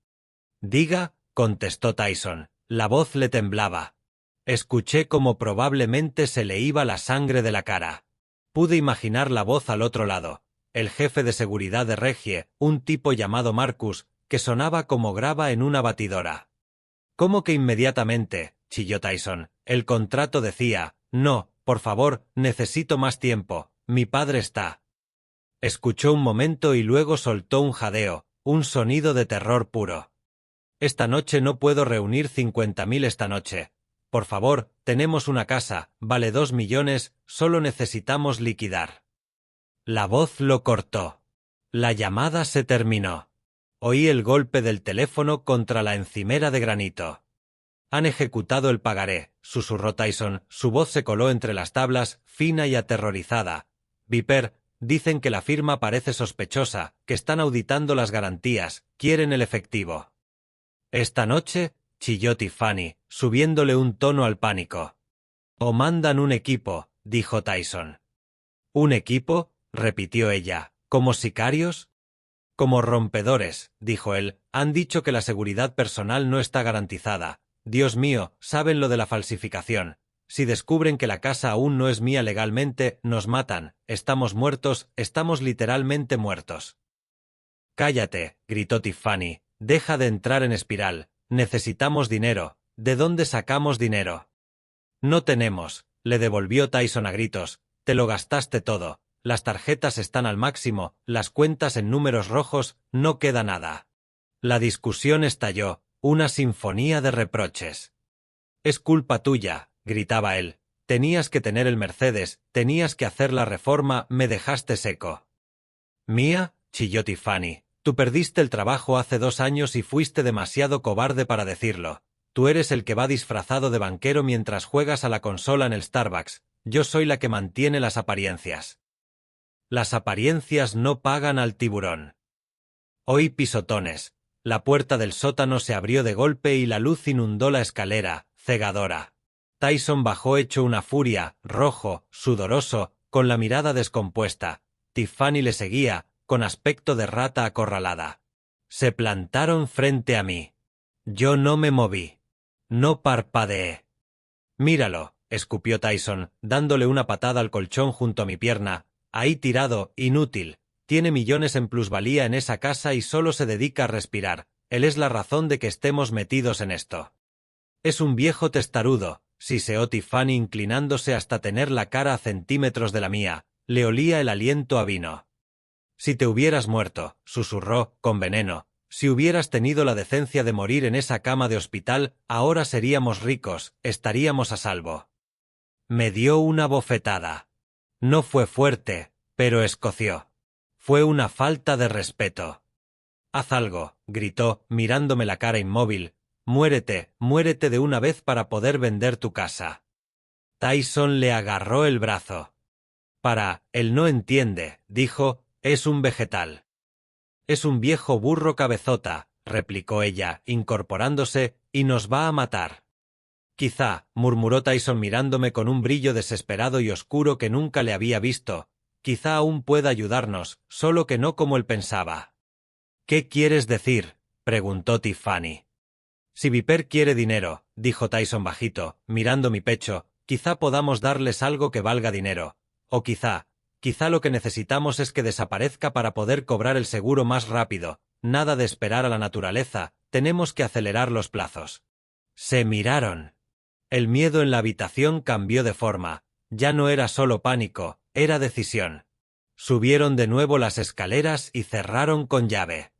Diga, contestó Tyson, la voz le temblaba. Escuché como probablemente se le iba la sangre de la cara. Pude imaginar la voz al otro lado. El jefe de seguridad de Regie, un tipo llamado Marcus, que sonaba como grava en una batidora. ¿Cómo que inmediatamente?, chilló Tyson. El contrato decía, no, por favor, necesito más tiempo, mi padre está. Escuchó un momento y luego soltó un jadeo, un sonido de terror puro. Esta noche no puedo reunir 50.000 esta noche. Por favor, tenemos una casa, vale 2 millones, solo necesitamos liquidar. La voz lo cortó. La llamada se terminó. Oí el golpe del teléfono contra la encimera de granito. Han ejecutado el pagaré, susurró Tyson, su voz se coló entre las tablas, fina y aterrorizada. Viper, dicen que la firma parece sospechosa, que están auditando las garantías, quieren el efectivo. Esta noche, chilló Tiffany, subiéndole un tono al pánico. O mandan un equipo, dijo Tyson. ¿Un equipo?, repitió ella, ¿como sicarios? Como rompedores, dijo él, han dicho que la seguridad personal no está garantizada. Dios mío, saben lo de la falsificación. Si descubren que la casa aún no es mía legalmente, nos matan, estamos muertos, estamos literalmente muertos. Cállate, gritó Tiffany, deja de entrar en espiral, necesitamos dinero, ¿de dónde sacamos dinero? No tenemos, le devolvió Tyson a gritos, te lo gastaste todo, las tarjetas están al máximo, las cuentas en números rojos, no queda nada. La discusión estalló, una sinfonía de reproches. Es culpa tuya, gritaba él. Tenías que tener el Mercedes, tenías que hacer la reforma, me dejaste seco. ¿Mía?, chilló Tiffany. Tú perdiste el trabajo hace 2 años y fuiste demasiado cobarde para decirlo. Tú eres el que va disfrazado de banquero mientras juegas a la consola en el Starbucks. Yo soy la que mantiene las apariencias. Las apariencias no pagan al tiburón. Oí pisotones. La puerta del sótano se abrió de golpe y la luz inundó la escalera, cegadora. Tyson bajó hecho una furia, rojo, sudoroso, con la mirada descompuesta. Tiffany le seguía, con aspecto de rata acorralada. Se plantaron frente a mí. Yo no me moví. No parpadeé. Míralo, escupió Tyson, dándole una patada al colchón junto a mi pierna. Ahí tirado, inútil. Tiene millones en plusvalía en esa casa y solo se dedica a respirar. Él es la razón de que estemos metidos en esto. Es un viejo testarudo, siseó Tiffany inclinándose hasta tener la cara a centímetros de la mía. Le olía el aliento a vino. Si te hubieras muerto, susurró, con veneno. Si hubieras tenido la decencia de morir en esa cama de hospital, ahora seríamos ricos, estaríamos a salvo. Me dio una bofetada. No fue fuerte, pero escoció. Fue una falta de respeto. Haz algo, gritó, mirándome la cara inmóvil. Muérete, muérete de una vez para poder vender tu casa. Tyson le agarró el brazo. Él no entiende, dijo, es un vegetal. Es un viejo burro cabezota, replicó ella, incorporándose, y nos va a matar. Quizá, murmuró Tyson mirándome con un brillo desesperado y oscuro que nunca le había visto, quizá aún pueda ayudarnos, solo que no como él pensaba. ¿Qué quieres decir?, preguntó Tiffany. Si Viper quiere dinero, dijo Tyson bajito, mirando mi pecho, quizá podamos darles algo que valga dinero, o quizá lo que necesitamos es que desaparezca para poder cobrar el seguro más rápido, nada de esperar a la naturaleza, tenemos que acelerar los plazos. Se miraron. El miedo en la habitación cambió de forma, ya no era solo pánico, era decisión. Subieron de nuevo las escaleras y cerraron con llave.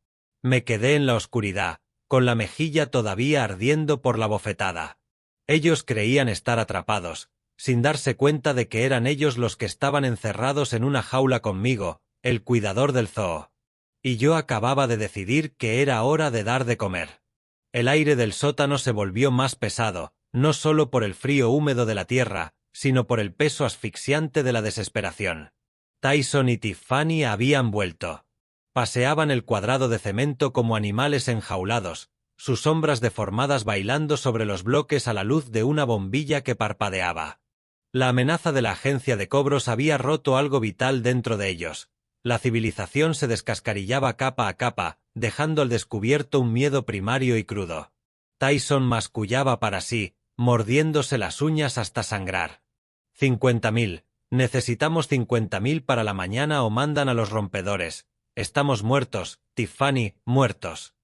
Me quedé en la oscuridad, con la mejilla todavía ardiendo por la bofetada. Ellos creían estar atrapados, sin darse cuenta de que eran ellos los que estaban encerrados en una jaula conmigo, el cuidador del zoo. Y yo acababa de decidir que era hora de dar de comer. El aire del sótano se volvió más pesado, no solo por el frío húmedo de la tierra, sino por el peso asfixiante de la desesperación. Tyson y Tiffany habían vuelto. Paseaban el cuadrado de cemento como animales enjaulados, sus sombras deformadas bailando sobre los bloques a la luz de una bombilla que parpadeaba. La amenaza de la agencia de cobros había roto algo vital dentro de ellos. La civilización se descascarillaba capa a capa, dejando al descubierto un miedo primario y crudo. Tyson mascullaba para sí, mordiéndose las uñas hasta sangrar. 50.000. Necesitamos 50.000 para la mañana o mandan a los rompedores. Estamos muertos, Tiffany, muertos.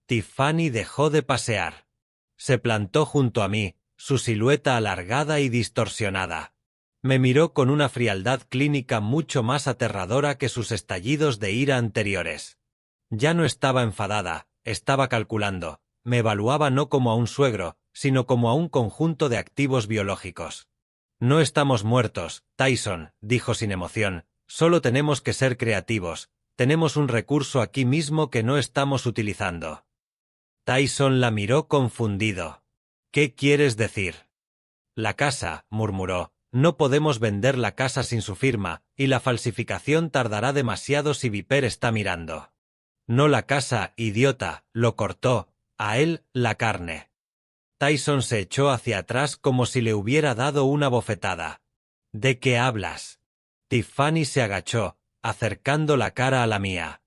Tiffany dejó de pasear. Se plantó junto a mí, su silueta alargada y distorsionada. Me miró con una frialdad clínica mucho más aterradora que sus estallidos de ira anteriores. Ya no estaba enfadada, estaba calculando, me evaluaba no como a un suegro, sino como a un conjunto de activos biológicos. No estamos muertos, Tyson, dijo sin emoción, solo tenemos que ser creativos, tenemos un recurso aquí mismo que no estamos utilizando. Tyson la miró confundido. ¿Qué quieres decir? La casa, murmuró. No podemos vender la casa sin su firma, y la falsificación tardará demasiado si Viper está mirando. No la casa, idiota, lo cortó, a él, la carne. Tyson se echó hacia atrás como si le hubiera dado una bofetada. ¿De qué hablas? Tiffany se agachó, acercando la cara a la mía.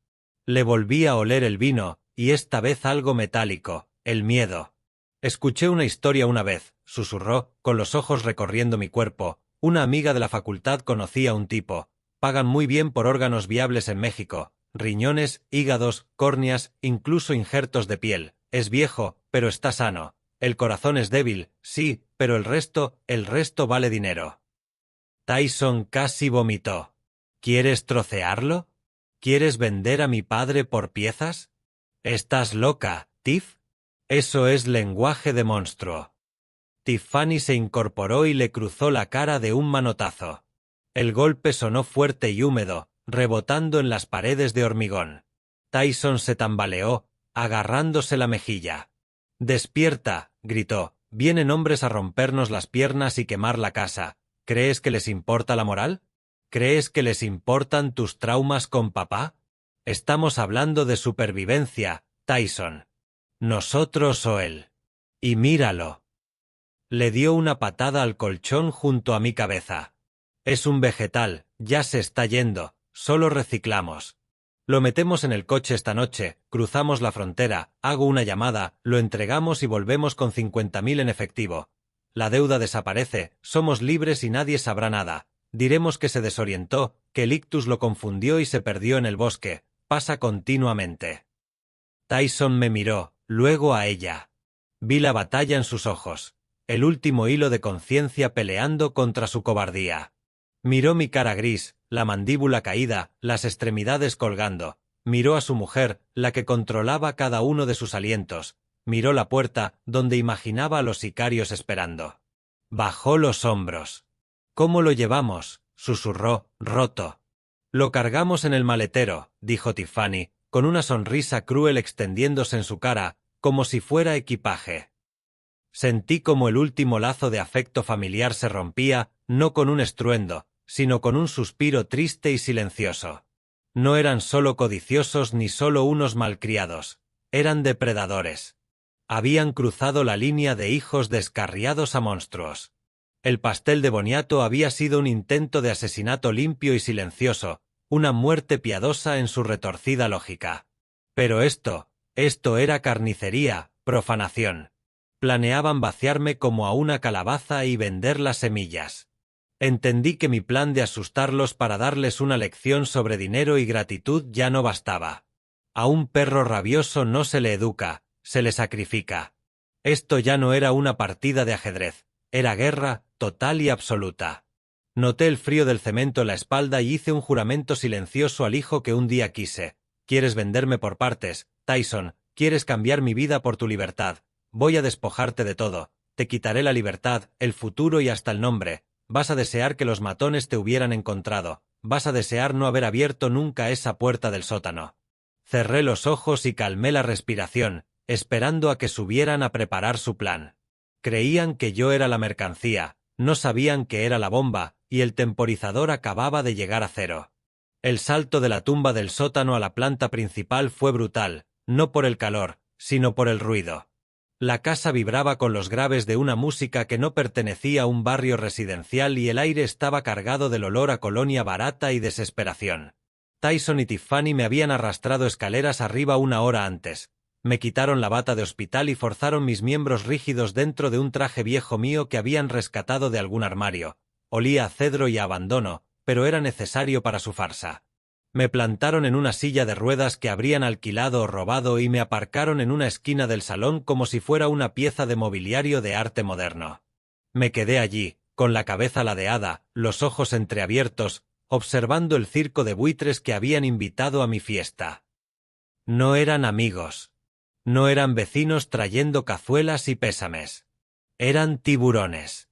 Le volví a oler el vino, y esta vez algo metálico, el miedo. Escuché una historia una vez, susurró, con los ojos recorriendo mi cuerpo. Una amiga de la facultad conocía a un tipo. Pagan muy bien por órganos viables en México. Riñones, hígados, córneas, incluso injertos de piel. Es viejo, pero está sano. El corazón es débil, sí, pero el resto vale dinero. Tyson casi vomitó. ¿Quieres trocearlo? ¿Quieres vender a mi padre por piezas? ¿Estás loca, Tiff? Eso es lenguaje de monstruo. Tiffany se incorporó y le cruzó la cara de un manotazo. El golpe sonó fuerte y húmedo, rebotando en las paredes de hormigón. Tyson se tambaleó, agarrándose la mejilla. «Despierta», gritó. «Vienen hombres a rompernos las piernas y quemar la casa. ¿Crees que les importa la moral? ¿Crees que les importan tus traumas con papá? Estamos hablando de supervivencia, Tyson. Nosotros o él. Y míralo». Le dio una patada al colchón junto a mi cabeza. «Es un vegetal, ya se está yendo, solo reciclamos. Lo metemos en el coche esta noche, cruzamos la frontera, hago una llamada, lo entregamos y volvemos con 50.000 en efectivo. La deuda desaparece, somos libres y nadie sabrá nada. Diremos que se desorientó, que el ictus lo confundió y se perdió en el bosque. Pasa continuamente». Tyson me miró, luego a ella. Vi la batalla en sus ojos, el último hilo de conciencia peleando contra su cobardía. Miró mi cara gris, la mandíbula caída, las extremidades colgando. Miró a su mujer, la que controlaba cada uno de sus alientos. Miró la puerta, donde imaginaba a los sicarios esperando. Bajó los hombros. «¿Cómo lo llevamos?», susurró, roto. «Lo cargamos en el maletero», dijo Tiffany, con una sonrisa cruel extendiéndose en su cara, como si fuera equipaje. Sentí como el último lazo de afecto familiar se rompía, no con un estruendo, sino con un suspiro triste y silencioso. No eran solo codiciosos ni solo unos malcriados, eran depredadores. Habían cruzado la línea de hijos descarriados a monstruos. El pastel de boniato había sido un intento de asesinato limpio y silencioso, una muerte piadosa en su retorcida lógica. Pero esto era carnicería, profanación. Planeaban vaciarme como a una calabaza y vender las semillas. Entendí que mi plan de asustarlos para darles una lección sobre dinero y gratitud ya no bastaba. A un perro rabioso no se le educa, se le sacrifica. Esto ya no era una partida de ajedrez, era guerra total y absoluta. Noté el frío del cemento en la espalda y hice un juramento silencioso al hijo que un día quise. «Quieres venderme por partes, Tyson, quieres cambiar mi vida por tu libertad. Voy a despojarte de todo, te quitaré la libertad, el futuro y hasta el nombre. Vas a desear que los matones te hubieran encontrado, vas a desear no haber abierto nunca esa puerta del sótano». Cerré los ojos y calmé la respiración, esperando a que subieran a preparar su plan. Creían que yo era la mercancía, no sabían que era la bomba, y el temporizador acababa de llegar a cero. El salto de la tumba del sótano a la planta principal fue brutal, no por el calor, sino por el ruido. La casa vibraba con los graves de una música que no pertenecía a un barrio residencial y el aire estaba cargado del olor a colonia barata y desesperación. Tyson y Tiffany me habían arrastrado escaleras arriba una hora antes. Me quitaron la bata de hospital y forzaron mis miembros rígidos dentro de un traje viejo mío que habían rescatado de algún armario. Olía a cedro y a abandono, pero era necesario para su farsa. Me plantaron en una silla de ruedas que habrían alquilado o robado y me aparcaron en una esquina del salón como si fuera una pieza de mobiliario de arte moderno. Me quedé allí, con la cabeza ladeada, los ojos entreabiertos, observando el circo de buitres que habían invitado a mi fiesta. No eran amigos. No eran vecinos trayendo cazuelas y pésames. Eran tiburones.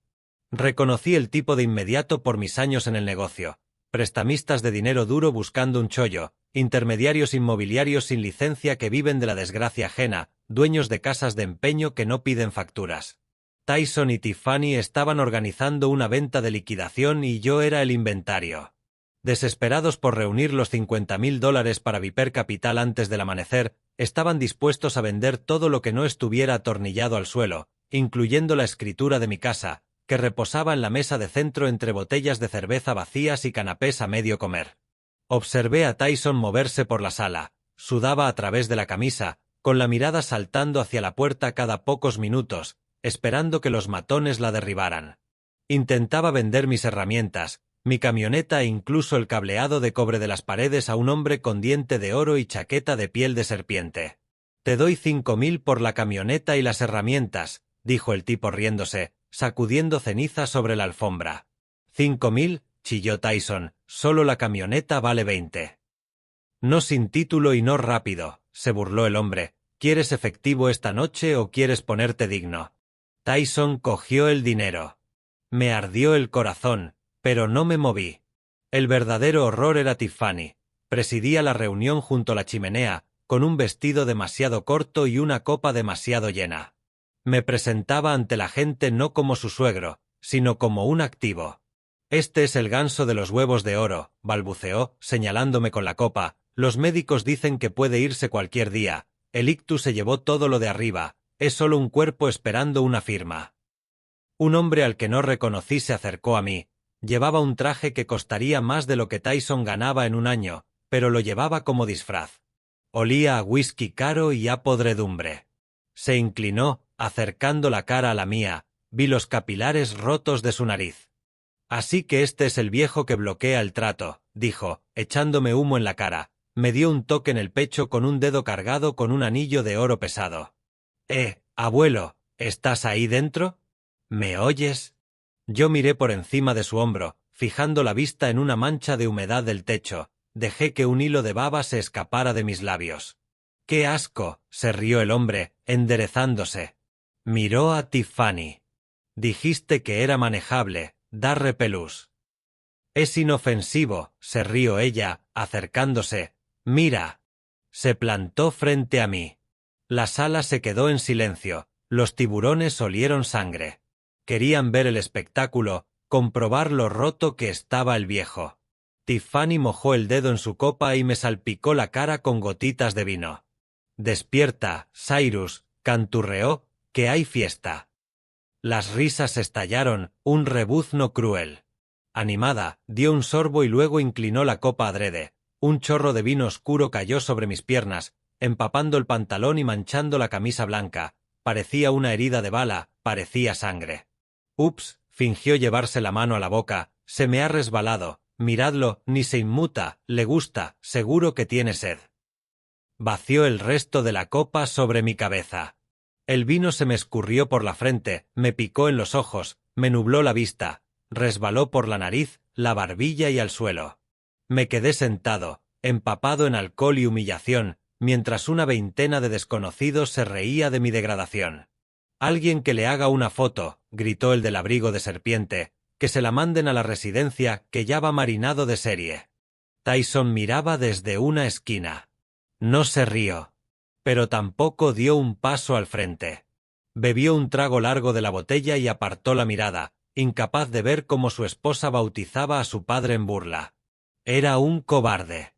Reconocí el tipo de inmediato por mis años en el negocio. Prestamistas de dinero duro buscando un chollo, intermediarios inmobiliarios sin licencia que viven de la desgracia ajena, dueños de casas de empeño que no piden facturas. Tyson y Tiffany estaban organizando una venta de liquidación y yo era el inventario. Desesperados por reunir los $50.000 para Viper Capital antes del amanecer, estaban dispuestos a vender todo lo que no estuviera atornillado al suelo, incluyendo la escritura de mi casa, que reposaba en la mesa de centro entre botellas de cerveza vacías y canapés a medio comer. Observé a Tyson moverse por la sala, sudaba a través de la camisa, con la mirada saltando hacia la puerta cada pocos minutos, esperando que los matones la derribaran. Intentaba vender mis herramientas, mi camioneta e incluso el cableado de cobre de las paredes a un hombre con diente de oro y chaqueta de piel de serpiente. «Te doy 5.000 por la camioneta y las herramientas», dijo el tipo riéndose, sacudiendo ceniza sobre la alfombra. 5.000, chilló Tyson, solo la camioneta vale 20. No sin título y no rápido, se burló el hombre. ¿Quieres efectivo esta noche o quieres ponerte digno? Tyson cogió el dinero. Me ardió el corazón, pero no me moví. El verdadero horror era Tiffany. Presidía la reunión junto a la chimenea, con un vestido demasiado corto y una copa demasiado llena. Me presentaba ante la gente no como su suegro, sino como un activo. Este es el ganso de los huevos de oro, balbuceó, señalándome con la copa. Los médicos dicen que puede irse cualquier día. El ictus se llevó todo lo de arriba. Es solo un cuerpo esperando una firma. Un hombre al que no reconocí se acercó a mí. Llevaba un traje que costaría más de lo que Tyson ganaba en un año, pero lo llevaba como disfraz. Olía a whisky caro y a podredumbre. Se inclinó, acercando la cara a la mía. Vi los capilares rotos de su nariz. Así que este es el viejo que bloquea el trato, dijo, echándome humo en la cara. Me dio un toque en el pecho con un dedo cargado con un anillo de oro pesado. Abuelo, ¿estás ahí dentro? ¿Me oyes? Yo miré por encima de su hombro, fijando la vista en una mancha de humedad del techo. Dejé que un hilo de baba se escapara de mis labios. ¡Qué asco!, se rió el hombre, enderezándose. Miró a Tiffany. Dijiste que era manejable, da repelús. Es inofensivo, se rió ella, acercándose. Mira. Se plantó frente a mí. La sala se quedó en silencio, los tiburones olieron sangre. Querían ver el espectáculo, comprobar lo roto que estaba el viejo. Tiffany mojó el dedo en su copa y me salpicó la cara con gotitas de vino. Despierta, Cyrus, canturreó, que hay fiesta. Las risas estallaron, un rebuzno cruel. Animada, dio un sorbo y luego inclinó la copa adrede. Un chorro de vino oscuro cayó sobre mis piernas, empapando el pantalón y manchando la camisa blanca. Parecía una herida de bala, parecía sangre. Ups, fingió llevarse la mano a la boca, se me ha resbalado. Miradlo, ni se inmuta, le gusta, seguro que tiene sed. Vació el resto de la copa sobre mi cabeza. El vino se me escurrió por la frente, me picó en los ojos, me nubló la vista, resbaló por la nariz, la barbilla y al suelo. Me quedé sentado, empapado en alcohol y humillación, mientras una veintena de desconocidos se reía de mi degradación. «Alguien que le haga una foto», gritó el del abrigo de serpiente, «que se la manden a la residencia, que ya va marinado de serie». Tyson miraba desde una esquina. No se rió, pero tampoco dio un paso al frente. Bebió un trago largo de la botella y apartó la mirada, incapaz de ver cómo su esposa bautizaba a su padre en burla. Era un cobarde.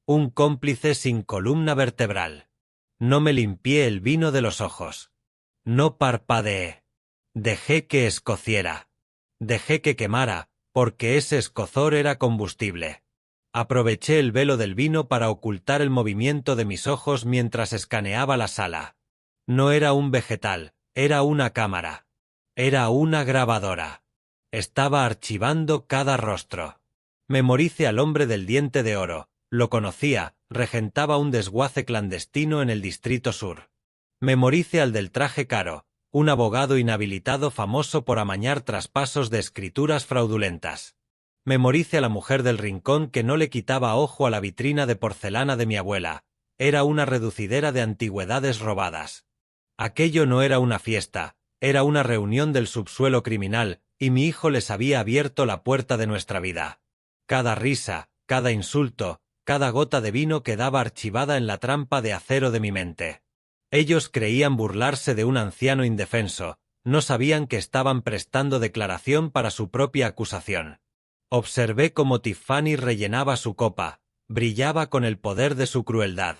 Un cómplice sin columna vertebral. No me limpié el vino de los ojos. No parpadeé. Dejé que escociera. Dejé que quemara, porque ese escozor era combustible. Aproveché el velo del vino para ocultar el movimiento de mis ojos mientras escaneaba la sala. No era un vegetal, era una cámara. Era una grabadora. Estaba archivando cada rostro. Memoricé al hombre del diente de oro. Lo conocía, regentaba un desguace clandestino en el Distrito Sur. Memoricé al del traje caro, un abogado inhabilitado famoso por amañar traspasos de escrituras fraudulentas. Memoricé a la mujer del rincón que no le quitaba ojo a la vitrina de porcelana de mi abuela. Era una reducidera de antigüedades robadas. Aquello no era una fiesta, era una reunión del subsuelo criminal, y mi hijo les había abierto la puerta de nuestra vida. Cada risa, cada insulto, cada gota de vino quedaba archivada en la trampa de acero de mi mente. Ellos creían burlarse de un anciano indefenso, no sabían que estaban prestando declaración para su propia acusación. Observé cómo Tiffany rellenaba su copa, brillaba con el poder de su crueldad.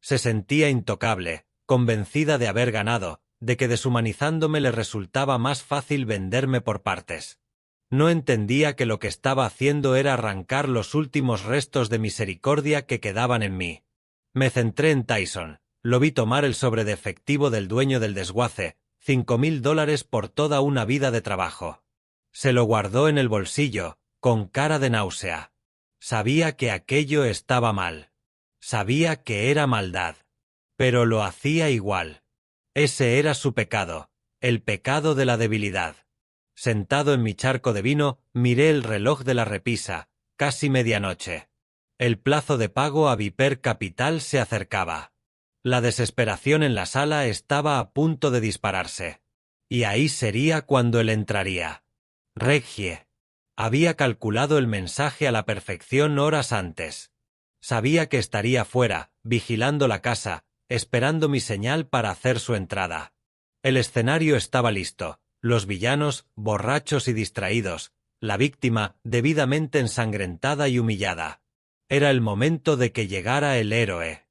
Se sentía intocable, convencida de haber ganado, de que deshumanizándome le resultaba más fácil venderme por partes. No entendía que lo que estaba haciendo era arrancar los últimos restos de misericordia que quedaban en mí. Me centré en Tyson, lo vi tomar el sobre de efectivo del dueño del desguace, $5.000 por toda una vida de trabajo. Se lo guardó en el bolsillo, con cara de náusea. Sabía que aquello estaba mal. Sabía que era maldad. Pero lo hacía igual. Ese era su pecado. El pecado de la debilidad. Sentado en mi charco de vino, miré el reloj de la repisa, casi medianoche. El plazo de pago a Viper Capital se acercaba. La desesperación en la sala estaba a punto de dispararse. Y ahí sería cuando él entraría. Regie. Había calculado el mensaje a la perfección horas antes. Sabía que estaría fuera, vigilando la casa, esperando mi señal para hacer su entrada. El escenario estaba listo, los villanos, borrachos y distraídos, la víctima, debidamente ensangrentada y humillada. Era el momento de que llegara el héroe.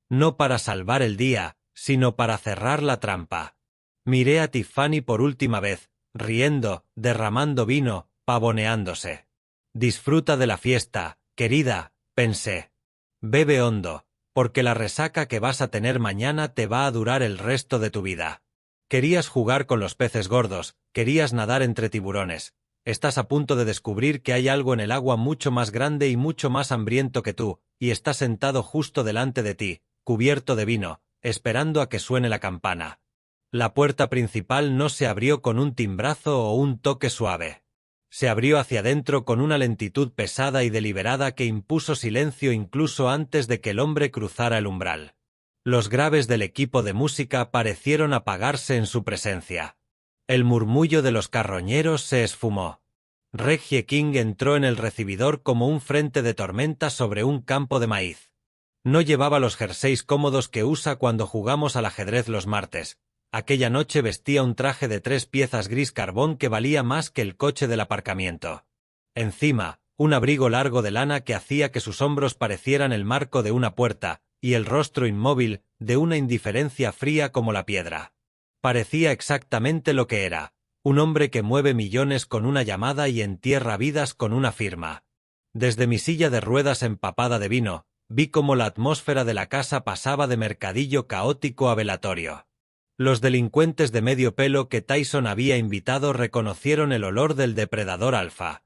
No para salvar el día, sino para cerrar la trampa. Miré a Tiffany por última vez, riendo, derramando vino, pavoneándose. Disfruta de la fiesta, querida, pensé. Bebe hondo, porque la resaca que vas a tener mañana te va a durar el resto de tu vida. Querías jugar con los peces gordos, querías nadar entre tiburones. Estás a punto de descubrir que hay algo en el agua mucho más grande y mucho más hambriento que tú, y está sentado justo delante de ti, cubierto de vino, esperando a que suene la campana. La puerta principal no se abrió con un timbrazo o un toque suave. Se abrió hacia adentro con una lentitud pesada y deliberada que impuso silencio incluso antes de que el hombre cruzara el umbral. Los graves del equipo de música parecieron apagarse en su presencia. El murmullo de los carroñeros se esfumó. Reggie King entró en el recibidor como un frente de tormenta sobre un campo de maíz. No llevaba los jerseys cómodos que usa cuando jugamos al ajedrez los martes. Aquella noche vestía un traje de 3 piezas gris carbón que valía más que el coche del aparcamiento. Encima, un abrigo largo de lana que hacía que sus hombros parecieran el marco de una puerta, y el rostro inmóvil, de una indiferencia fría como la piedra. Parecía exactamente lo que era, un hombre que mueve millones con una llamada y entierra vidas con una firma. Desde mi silla de ruedas empapada de vino, vi cómo la atmósfera de la casa pasaba de mercadillo caótico a velatorio. Los delincuentes de medio pelo que Tyson había invitado reconocieron el olor del depredador alfa.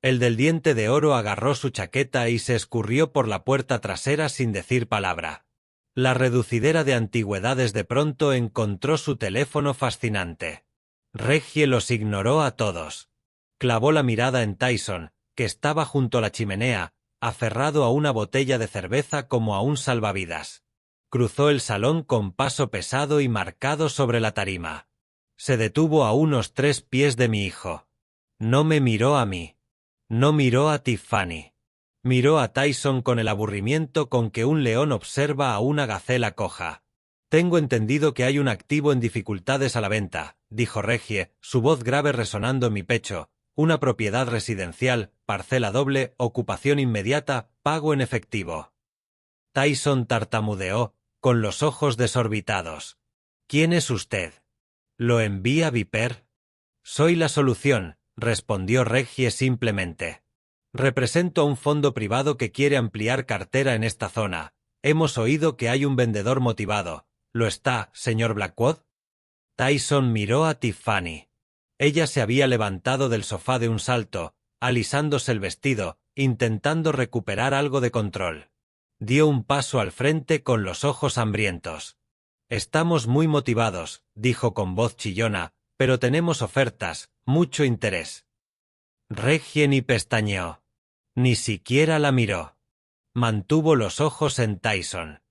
El del diente de oro agarró su chaqueta y se escurrió por la puerta trasera sin decir palabra. La reducidera de antigüedades de pronto encontró su teléfono fascinante. Reggie los ignoró a todos. Clavó la mirada en Tyson, que estaba junto a la chimenea, aferrado a una botella de cerveza como a un salvavidas. Cruzó el salón con paso pesado y marcado sobre la tarima. Se detuvo a unos 3 pies de mi hijo. No me miró a mí. No miró a Tiffany. Miró a Tyson con el aburrimiento con que un león observa a una gacela coja. Tengo entendido que hay un activo en dificultades a la venta, dijo Reggie, su voz grave resonando en mi pecho. Una propiedad residencial, parcela doble, ocupación inmediata, pago en efectivo. Tyson tartamudeó, con los ojos desorbitados. ¿Quién es usted? ¿Lo envía Viper? Soy la solución, respondió Reggie simplemente. Represento a un fondo privado que quiere ampliar cartera en esta zona. Hemos oído que hay un vendedor motivado. ¿Lo está, señor Blackwood? Tyson miró a Tiffany. Ella se había levantado del sofá de un salto, alisándose el vestido, intentando recuperar algo de control. Dio un paso al frente con los ojos hambrientos. Estamos muy motivados, dijo con voz chillona, pero tenemos ofertas, mucho interés. Reggie ni pestañeó. Ni siquiera la miró. Mantuvo los ojos en Tyson.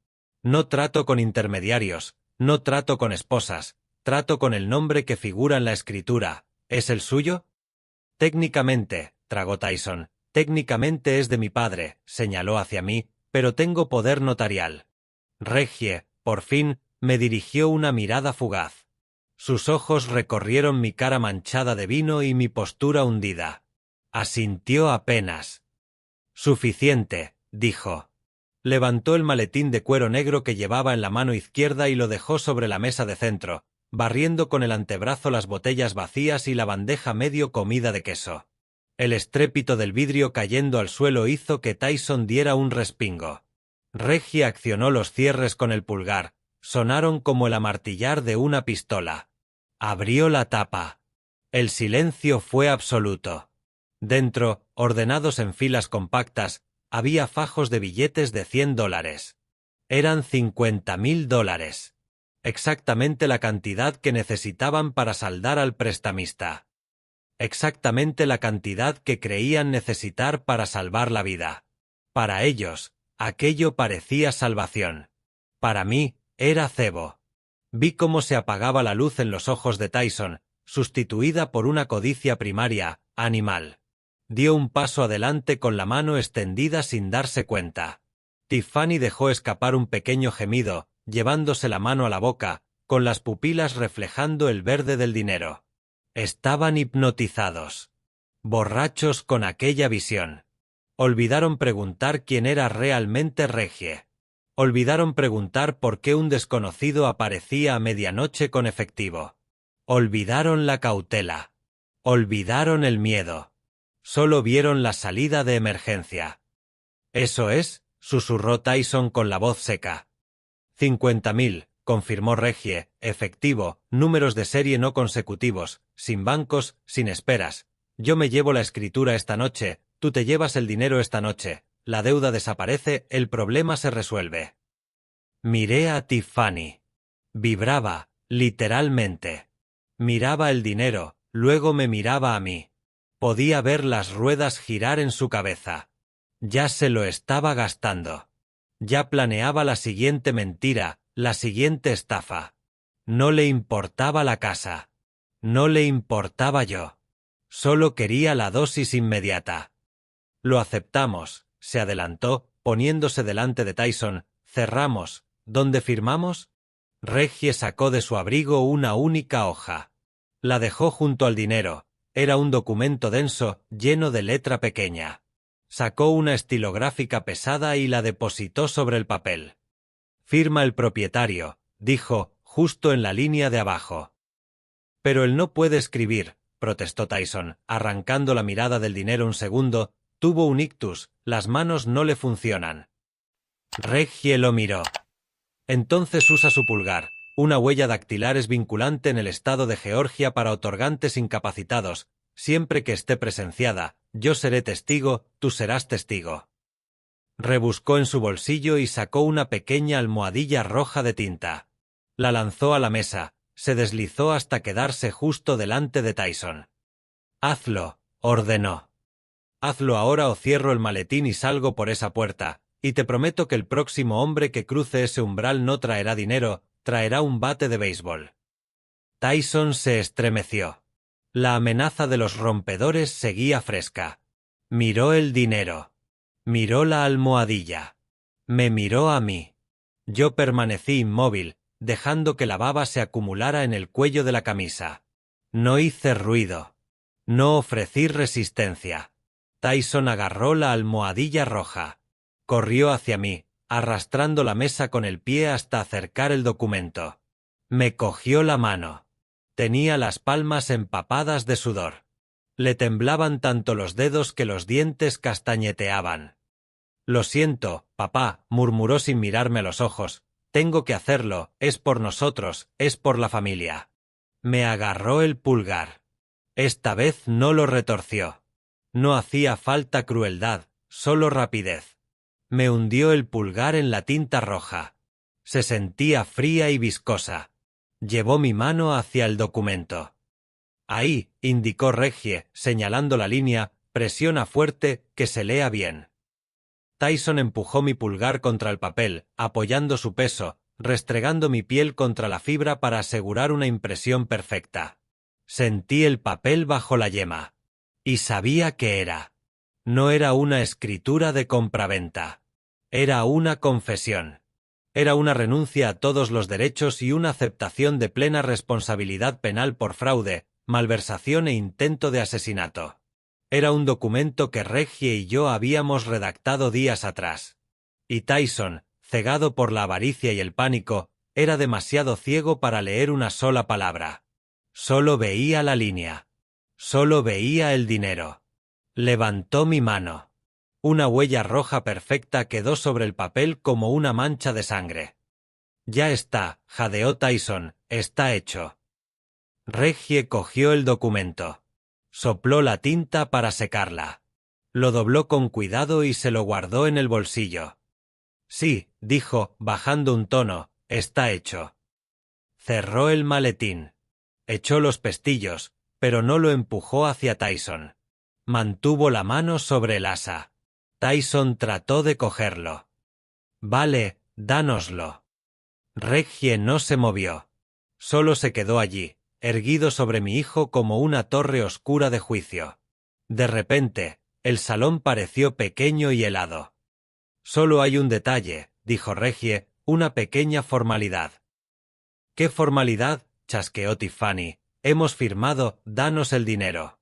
No trato con intermediarios, no trato con esposas, trato con el nombre que figura en la escritura. ¿Es el suyo? Técnicamente, tragó Tyson, técnicamente es de mi padre, señaló hacia mí, pero tengo poder notarial. Reggie, por fin, me dirigió una mirada fugaz. Sus ojos recorrieron mi cara manchada de vino y mi postura hundida. Asintió apenas. Suficiente, dijo. Levantó el maletín de cuero negro que llevaba en la mano izquierda y lo dejó sobre la mesa de centro, barriendo con el antebrazo las botellas vacías y la bandeja medio comida de queso. El estrépito del vidrio cayendo al suelo hizo que Tyson diera un respingo. Reggie accionó los cierres con el pulgar, sonaron como el amartillar de una pistola. Abrió la tapa. El silencio fue absoluto. Dentro, ordenados en filas compactas, había fajos de billetes de $100. Eran $50.000. Exactamente la cantidad que necesitaban para saldar al prestamista. Exactamente la cantidad que creían necesitar para salvar la vida. Para ellos, aquello parecía salvación. Para mí, era cebo. Vi cómo se apagaba la luz en los ojos de Tyson, sustituida por una codicia primaria, animal. Dio un paso adelante con la mano extendida sin darse cuenta. Tiffany dejó escapar un pequeño gemido, llevándose la mano a la boca, con las pupilas reflejando el verde del dinero. Estaban hipnotizados. Borrachos con aquella visión. Olvidaron preguntar quién era realmente Reggie. Olvidaron preguntar por qué un desconocido aparecía a medianoche con efectivo. Olvidaron la cautela. Olvidaron el miedo. Solo vieron la salida de emergencia. «Eso es», susurró Tyson con la voz seca. 50.000, confirmó Reggie, efectivo, números de serie no consecutivos, sin bancos, sin esperas. Yo me llevo la escritura esta noche, tú te llevas el dinero esta noche, la deuda desaparece, el problema se resuelve. Miré a Tiffany. Vibraba, literalmente. Miraba el dinero, luego me miraba a mí. Podía ver las ruedas girar en su cabeza. Ya se lo estaba gastando. Ya planeaba la siguiente mentira, la siguiente estafa. No le importaba la casa. No le importaba yo. Solo quería la dosis inmediata. Lo aceptamos, se adelantó, poniéndose delante de Tyson. Cerramos. ¿Dónde firmamos? Reggie sacó de su abrigo una única hoja. La dejó junto al dinero. Era un documento denso, lleno de letra pequeña. Sacó una estilográfica pesada y la depositó sobre el papel. Firma el propietario, dijo, justo en la línea de abajo. Pero él no puede escribir, protestó Tyson, arrancando la mirada del dinero un segundo. Tuvo un ictus, las manos no le funcionan. Reggie lo miró. Entonces usa su pulgar. Una huella dactilar es vinculante en el estado de Georgia para otorgantes incapacitados. Siempre que esté presenciada, yo seré testigo, tú serás testigo. Rebuscó en su bolsillo y sacó una pequeña almohadilla roja de tinta. La lanzó a la mesa, se deslizó hasta quedarse justo delante de Tyson. Hazlo, ordenó. Hazlo ahora o cierro el maletín y salgo por esa puerta, y te prometo que el próximo hombre que cruce ese umbral no traerá dinero, traerá un bate de béisbol. Tyson se estremeció. La amenaza de los rompedores seguía fresca. Miró el dinero. Miró la almohadilla. Me miró a mí. Yo permanecí inmóvil, dejando que la baba se acumulara en el cuello de la camisa. No hice ruido. No ofrecí resistencia. Tyson agarró la almohadilla roja. Corrió hacia mí, arrastrando la mesa con el pie hasta acercar el documento. Me cogió la mano. Tenía las palmas empapadas de sudor. Le temblaban tanto los dedos que los dientes castañeteaban. Lo siento, papá, murmuró sin mirarme a los ojos. Tengo que hacerlo, es por nosotros, es por la familia. Me agarró el pulgar. Esta vez no lo retorció. No hacía falta crueldad, solo rapidez. Me hundió el pulgar en la tinta roja. Se sentía fría y viscosa. Llevó mi mano hacia el documento. Ahí, indicó Reggie, señalando la línea, presiona fuerte, que se lea bien. Tyson empujó mi pulgar contra el papel, apoyando su peso, restregando mi piel contra la fibra para asegurar una impresión perfecta. Sentí el papel bajo la yema. Y sabía qué era. No era una escritura de compraventa. Era una confesión. Era una renuncia a todos los derechos y una aceptación de plena responsabilidad penal por fraude, malversación e intento de asesinato. Era un documento que Reggie y yo habíamos redactado días atrás. Y Tyson, cegado por la avaricia y el pánico, era demasiado ciego para leer una sola palabra. Solo veía la línea. Solo veía el dinero. Levantó mi mano. Una huella roja perfecta quedó sobre el papel como una mancha de sangre. Ya está, jadeó Tyson, está hecho. Reggie cogió el documento. Sopló la tinta para secarla. Lo dobló con cuidado y se lo guardó en el bolsillo. Sí, dijo, bajando un tono, está hecho. Cerró el maletín. Echó los pestillos, pero no lo empujó hacia Tyson. Mantuvo la mano sobre el asa. Tyson trató de cogerlo. Vale, dánoslo. Reggie no se movió. Solo se quedó allí, erguido sobre mi hijo como una torre oscura de juicio. De repente, el salón pareció pequeño y helado. Solo hay un detalle, dijo Reggie, una pequeña formalidad. ¿Qué formalidad?, chasqueó Tiffany. Hemos firmado, danos el dinero.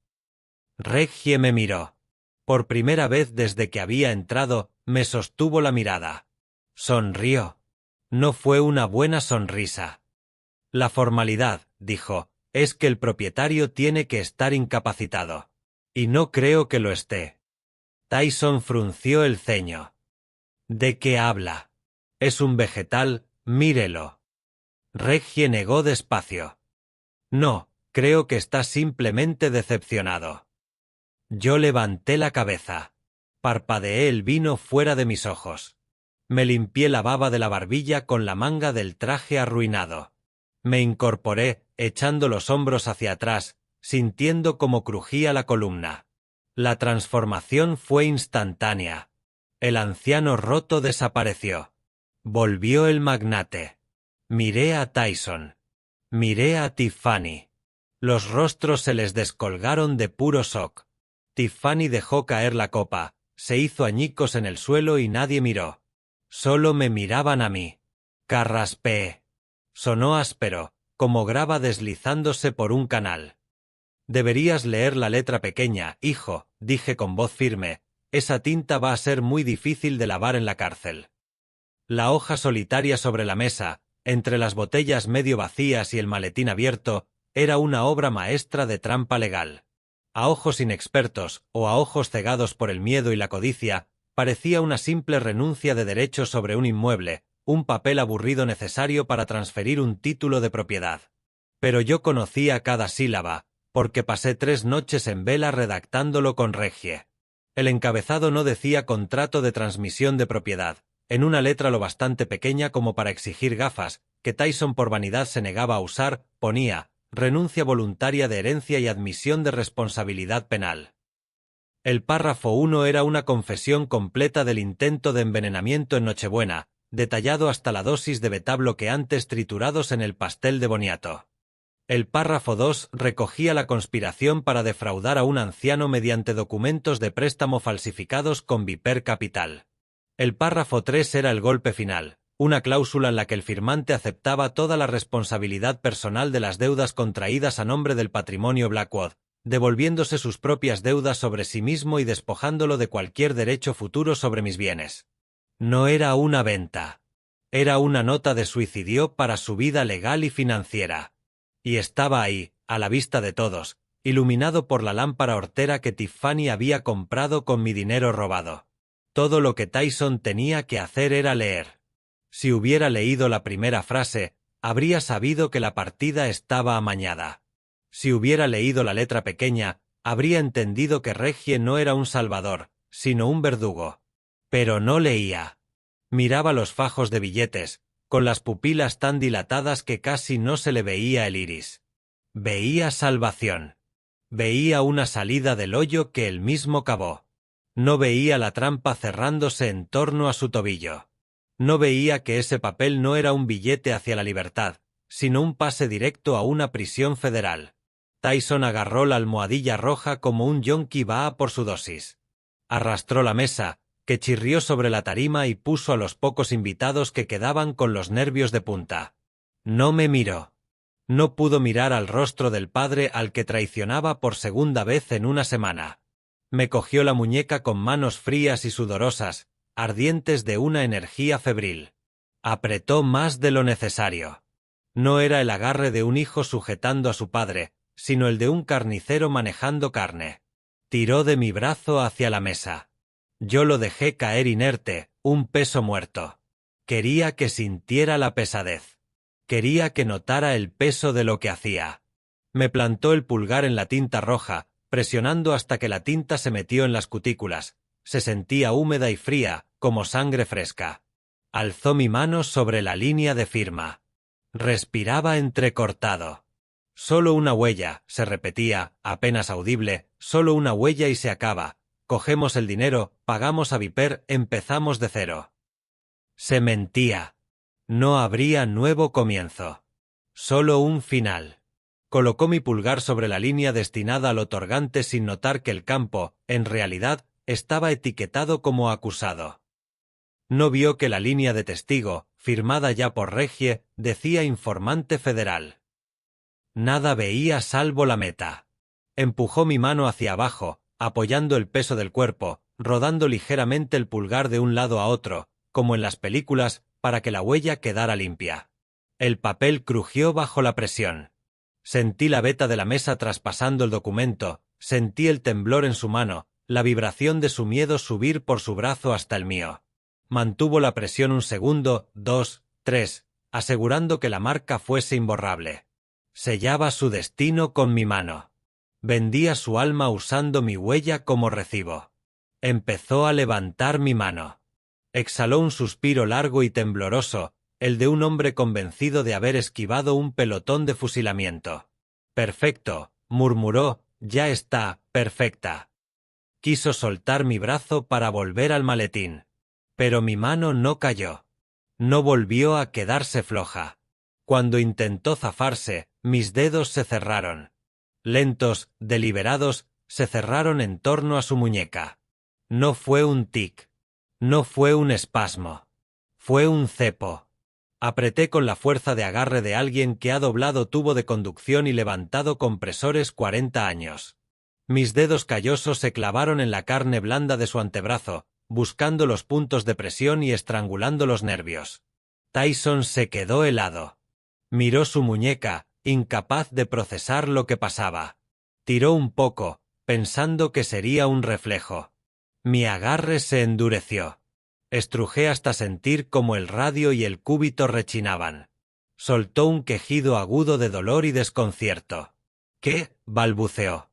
Reggie me miró. Por primera vez desde que había entrado, me sostuvo la mirada. Sonrió. No fue una buena sonrisa. La formalidad, dijo, es que el propietario tiene que estar incapacitado. Y no creo que lo esté. Tyson frunció el ceño. ¿De qué habla? Es un vegetal, mírelo. Reggie negó despacio. No, creo que está simplemente decepcionado. Yo levanté la cabeza. Parpadeé el vino fuera de mis ojos. Me limpié la baba de la barbilla con la manga del traje arruinado. Me incorporé, echando los hombros hacia atrás, sintiendo cómo crujía la columna. La transformación fue instantánea. El anciano roto desapareció. Volvió el magnate. Miré a Tyson. Miré a Tiffany. Los rostros se les descolgaron de puro shock. Tiffany dejó caer la copa, se hizo añicos en el suelo y nadie miró. Solo me miraban a mí. Carraspeé. Sonó áspero, como grava deslizándose por un canal. Deberías leer la letra pequeña, hijo, dije con voz firme. Esa tinta va a ser muy difícil de lavar en la cárcel. La hoja solitaria sobre la mesa, entre las botellas medio vacías y el maletín abierto, era una obra maestra de trampa legal. A ojos inexpertos, o a ojos cegados por el miedo y la codicia, parecía una simple renuncia de derechos sobre un inmueble, un papel aburrido necesario para transferir un título de propiedad. Pero yo conocía cada sílaba, porque pasé 3 noches en vela redactándolo con Reggie. El encabezado no decía contrato de transmisión de propiedad, en una letra lo bastante pequeña como para exigir gafas, que Tyson por vanidad se negaba a usar, ponía renuncia voluntaria de herencia y admisión de responsabilidad penal. El párrafo 1 era una confesión completa del intento de envenenamiento en Nochebuena, detallado hasta la dosis de beta-bloqueantes triturados en el pastel de boniato. El párrafo 2 recogía la conspiración para defraudar a un anciano mediante documentos de préstamo falsificados con Viper Capital. El párrafo 3 era el golpe final, una cláusula en la que el firmante aceptaba toda la responsabilidad personal de las deudas contraídas a nombre del patrimonio Blackwood, devolviéndose sus propias deudas sobre sí mismo y despojándolo de cualquier derecho futuro sobre mis bienes. No era una venta. Era una nota de suicidio para su vida legal y financiera. Y estaba ahí, a la vista de todos, iluminado por la lámpara hortera que Tiffany había comprado con mi dinero robado. Todo lo que Tyson tenía que hacer era leer. Si hubiera leído la primera frase, habría sabido que la partida estaba amañada. Si hubiera leído la letra pequeña, habría entendido que Reggie no era un salvador, sino un verdugo. Pero no leía. Miraba los fajos de billetes, con las pupilas tan dilatadas que casi no se le veía el iris. Veía salvación. Veía una salida del hoyo que él mismo cavó. No veía la trampa cerrándose en torno a su tobillo. No veía que ese papel no era un billete hacia la libertad, sino un pase directo a una prisión federal. Tyson agarró la almohadilla roja como un yonki va por su dosis. Arrastró la mesa, que chirrió sobre la tarima y puso a los pocos invitados que quedaban con los nervios de punta. No me miró. No pudo mirar al rostro del padre al que traicionaba por segunda vez en una semana. Me cogió la muñeca con manos frías y sudorosas, ardientes de una energía febril. Apretó más de lo necesario. No era el agarre de un hijo sujetando a su padre, sino el de un carnicero manejando carne. Tiró de mi brazo hacia la mesa. Yo lo dejé caer inerte, un peso muerto. Quería que sintiera la pesadez. Quería que notara el peso de lo que hacía. Me plantó el pulgar en la tinta roja, presionando hasta que la tinta se metió en las cutículas. Se sentía húmeda y fría, como sangre fresca. Alzó mi mano sobre la línea de firma. Respiraba entrecortado. Solo una huella, se repetía, apenas audible, solo una huella y se acaba. Cogemos el dinero, pagamos a Viper, empezamos de cero. Se mentía. No habría nuevo comienzo. Solo un final. Colocó mi pulgar sobre la línea destinada al otorgante sin notar que el campo, en realidad, estaba etiquetado como acusado. No vio que la línea de testigo, firmada ya por Regie, decía informante federal. Nada veía salvo la meta. Empujó mi mano hacia abajo, apoyando el peso del cuerpo, rodando ligeramente el pulgar de un lado a otro, como en las películas, para que la huella quedara limpia. El papel crujió bajo la presión. Sentí la veta de la mesa traspasando el documento, sentí el temblor en su mano, la vibración de su miedo subir por su brazo hasta el mío. Mantuvo la presión un segundo, 2, 3, asegurando que la marca fuese imborrable. Sellaba su destino con mi mano. Vendía su alma usando mi huella como recibo. Empezó a levantar mi mano. Exhaló un suspiro largo y tembloroso, el de un hombre convencido de haber esquivado un pelotón de fusilamiento. Perfecto, murmuró, ya está, perfecta. Quiso soltar mi brazo para volver al maletín. Pero mi mano no cayó. No volvió a quedarse floja. Cuando intentó zafarse, mis dedos se cerraron. Lentos, deliberados, se cerraron en torno a su muñeca. No fue un tic. No fue un espasmo. Fue un cepo. Apreté con la fuerza de agarre de alguien que ha doblado tubo de conducción y levantado compresores 40 años. Mis dedos callosos se clavaron en la carne blanda de su antebrazo, buscando los puntos de presión y estrangulando los nervios. Tyson se quedó helado. Miró su muñeca, incapaz de procesar lo que pasaba. Tiró un poco, pensando que sería un reflejo. Mi agarre se endureció. Estrujé hasta sentir como el radio y el cúbito rechinaban. Soltó un quejido agudo de dolor y desconcierto. ¿Qué? Balbuceó.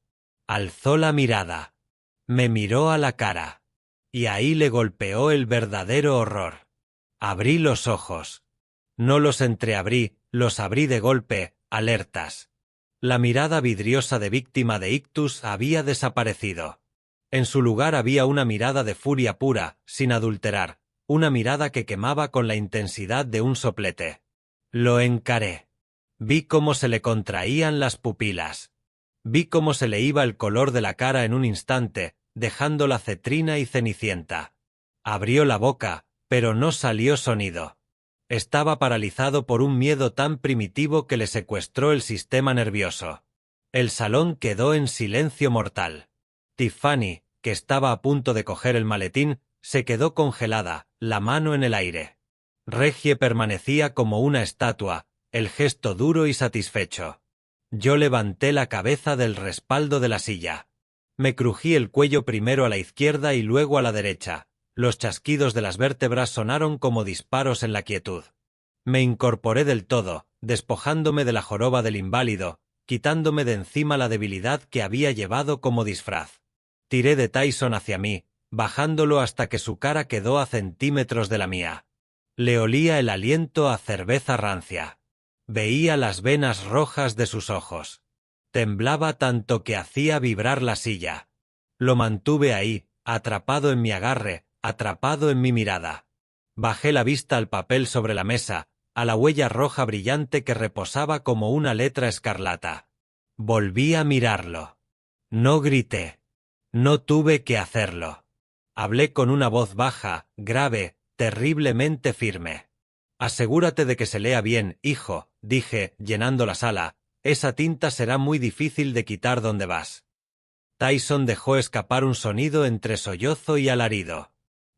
Alzó la mirada. Me miró a la cara. Y ahí le golpeó el verdadero horror. Abrí los ojos. No los entreabrí, los abrí de golpe, alertas. La mirada vidriosa de víctima de ictus había desaparecido. En su lugar había una mirada de furia pura, sin adulterar, una mirada que quemaba con la intensidad de un soplete. Lo encaré. Vi cómo se le contraían las pupilas. Vi cómo se le iba el color de la cara en un instante, dejándola cetrina y cenicienta. Abrió la boca, pero no salió sonido. Estaba paralizado por un miedo tan primitivo que le secuestró el sistema nervioso. El salón quedó en silencio mortal. Tiffany, que estaba a punto de coger el maletín, se quedó congelada, la mano en el aire. Regie permanecía como una estatua, el gesto duro y satisfecho. Yo levanté la cabeza del respaldo de la silla. Me crují el cuello primero a la izquierda y luego a la derecha. Los chasquidos de las vértebras sonaron como disparos en la quietud. Me incorporé del todo, despojándome de la joroba del inválido, quitándome de encima la debilidad que había llevado como disfraz. Tiré de Tyson hacia mí, bajándolo hasta que su cara quedó a centímetros de la mía. Le olía el aliento a cerveza rancia. Veía las venas rojas de sus ojos. Temblaba tanto que hacía vibrar la silla. Lo mantuve ahí, atrapado en mi agarre, atrapado en mi mirada. Bajé la vista al papel sobre la mesa, a la huella roja brillante que reposaba como una letra escarlata. Volví a mirarlo. No grité. No tuve que hacerlo. Hablé con una voz baja, grave, terriblemente firme. Asegúrate de que se lea bien, hijo, dije, llenando la sala. Esa tinta será muy difícil de quitar donde vas. Tyson dejó escapar un sonido entre sollozo y alarido.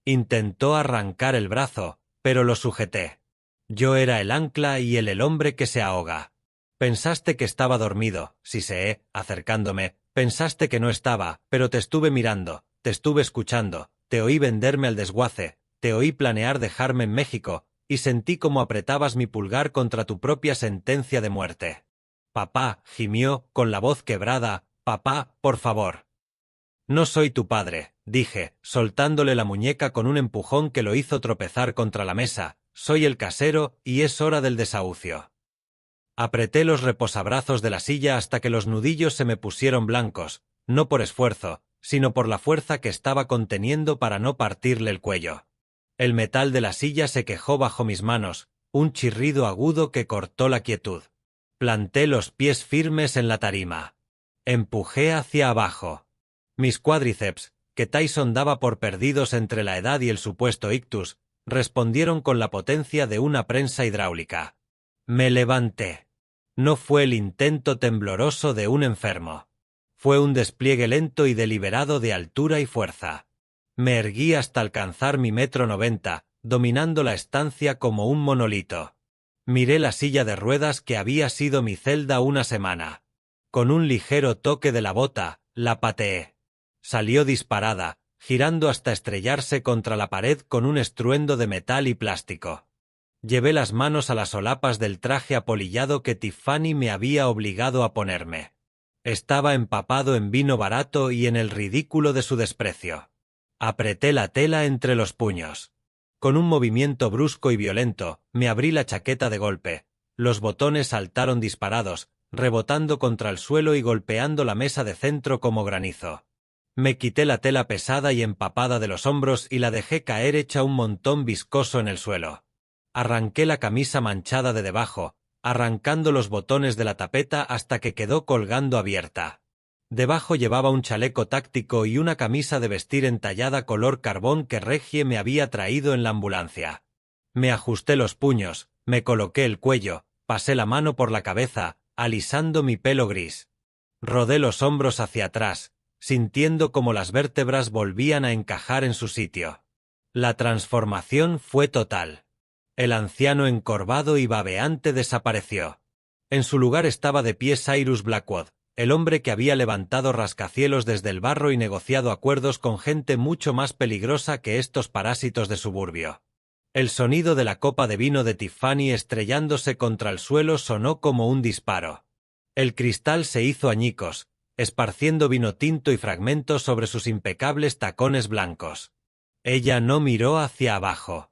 Intentó arrancar el brazo, pero lo sujeté. Yo era el ancla y él el hombre que se ahoga. Pensaste que estaba dormido, siseé, acercándome. Pensaste que no estaba, pero te estuve mirando, te estuve escuchando, te oí venderme al desguace, te oí planear dejarme en México, y sentí cómo apretabas mi pulgar contra tu propia sentencia de muerte. Papá, gimió, con la voz quebrada, papá, por favor. No soy tu padre, dije, soltándole la muñeca con un empujón que lo hizo tropezar contra la mesa, soy el casero, y es hora del desahucio. Apreté los reposabrazos de la silla hasta que los nudillos se me pusieron blancos, no por esfuerzo, sino por la fuerza que estaba conteniendo para no partirle el cuello. El metal de la silla se quejó bajo mis manos, un chirrido agudo que cortó la quietud. Planté los pies firmes en la tarima. Empujé hacia abajo. Mis cuádriceps, que Tyson daba por perdidos entre la edad y el supuesto ictus, respondieron con la potencia de una prensa hidráulica. Me levanté. No fue el intento tembloroso de un enfermo. Fue un despliegue lento y deliberado de altura y fuerza. Me erguí hasta alcanzar mi 1,90 m, dominando la estancia como un monolito. Miré la silla de ruedas que había sido mi celda una semana. Con un ligero toque de la bota, la pateé. Salió disparada, girando hasta estrellarse contra la pared con un estruendo de metal y plástico. Llevé las manos a las solapas del traje apolillado que Tiffany me había obligado a ponerme. Estaba empapado en vino barato y en el ridículo de su desprecio. Apreté la tela entre los puños. Con un movimiento brusco y violento, me abrí la chaqueta de golpe. Los botones saltaron disparados, rebotando contra el suelo y golpeando la mesa de centro como granizo. Me quité la tela pesada y empapada de los hombros y la dejé caer hecha un montón viscoso en el suelo. Arranqué la camisa manchada de debajo, arrancando los botones de la tapeta hasta que quedó colgando abierta. Debajo llevaba un chaleco táctico y una camisa de vestir entallada color carbón que Reggie me había traído en la ambulancia. Me ajusté los puños, me coloqué el cuello, pasé la mano por la cabeza, alisando mi pelo gris. Rodé los hombros hacia atrás, sintiendo como las vértebras volvían a encajar en su sitio. La transformación fue total. El anciano encorvado y babeante desapareció. En su lugar estaba de pie Cyrus Blackwood, el hombre que había levantado rascacielos desde el barro y negociado acuerdos con gente mucho más peligrosa que estos parásitos de suburbio. El sonido de la copa de vino de Tiffany estrellándose contra el suelo sonó como un disparo. El cristal se hizo añicos, esparciendo vino tinto y fragmentos sobre sus impecables tacones blancos. Ella no miró hacia abajo.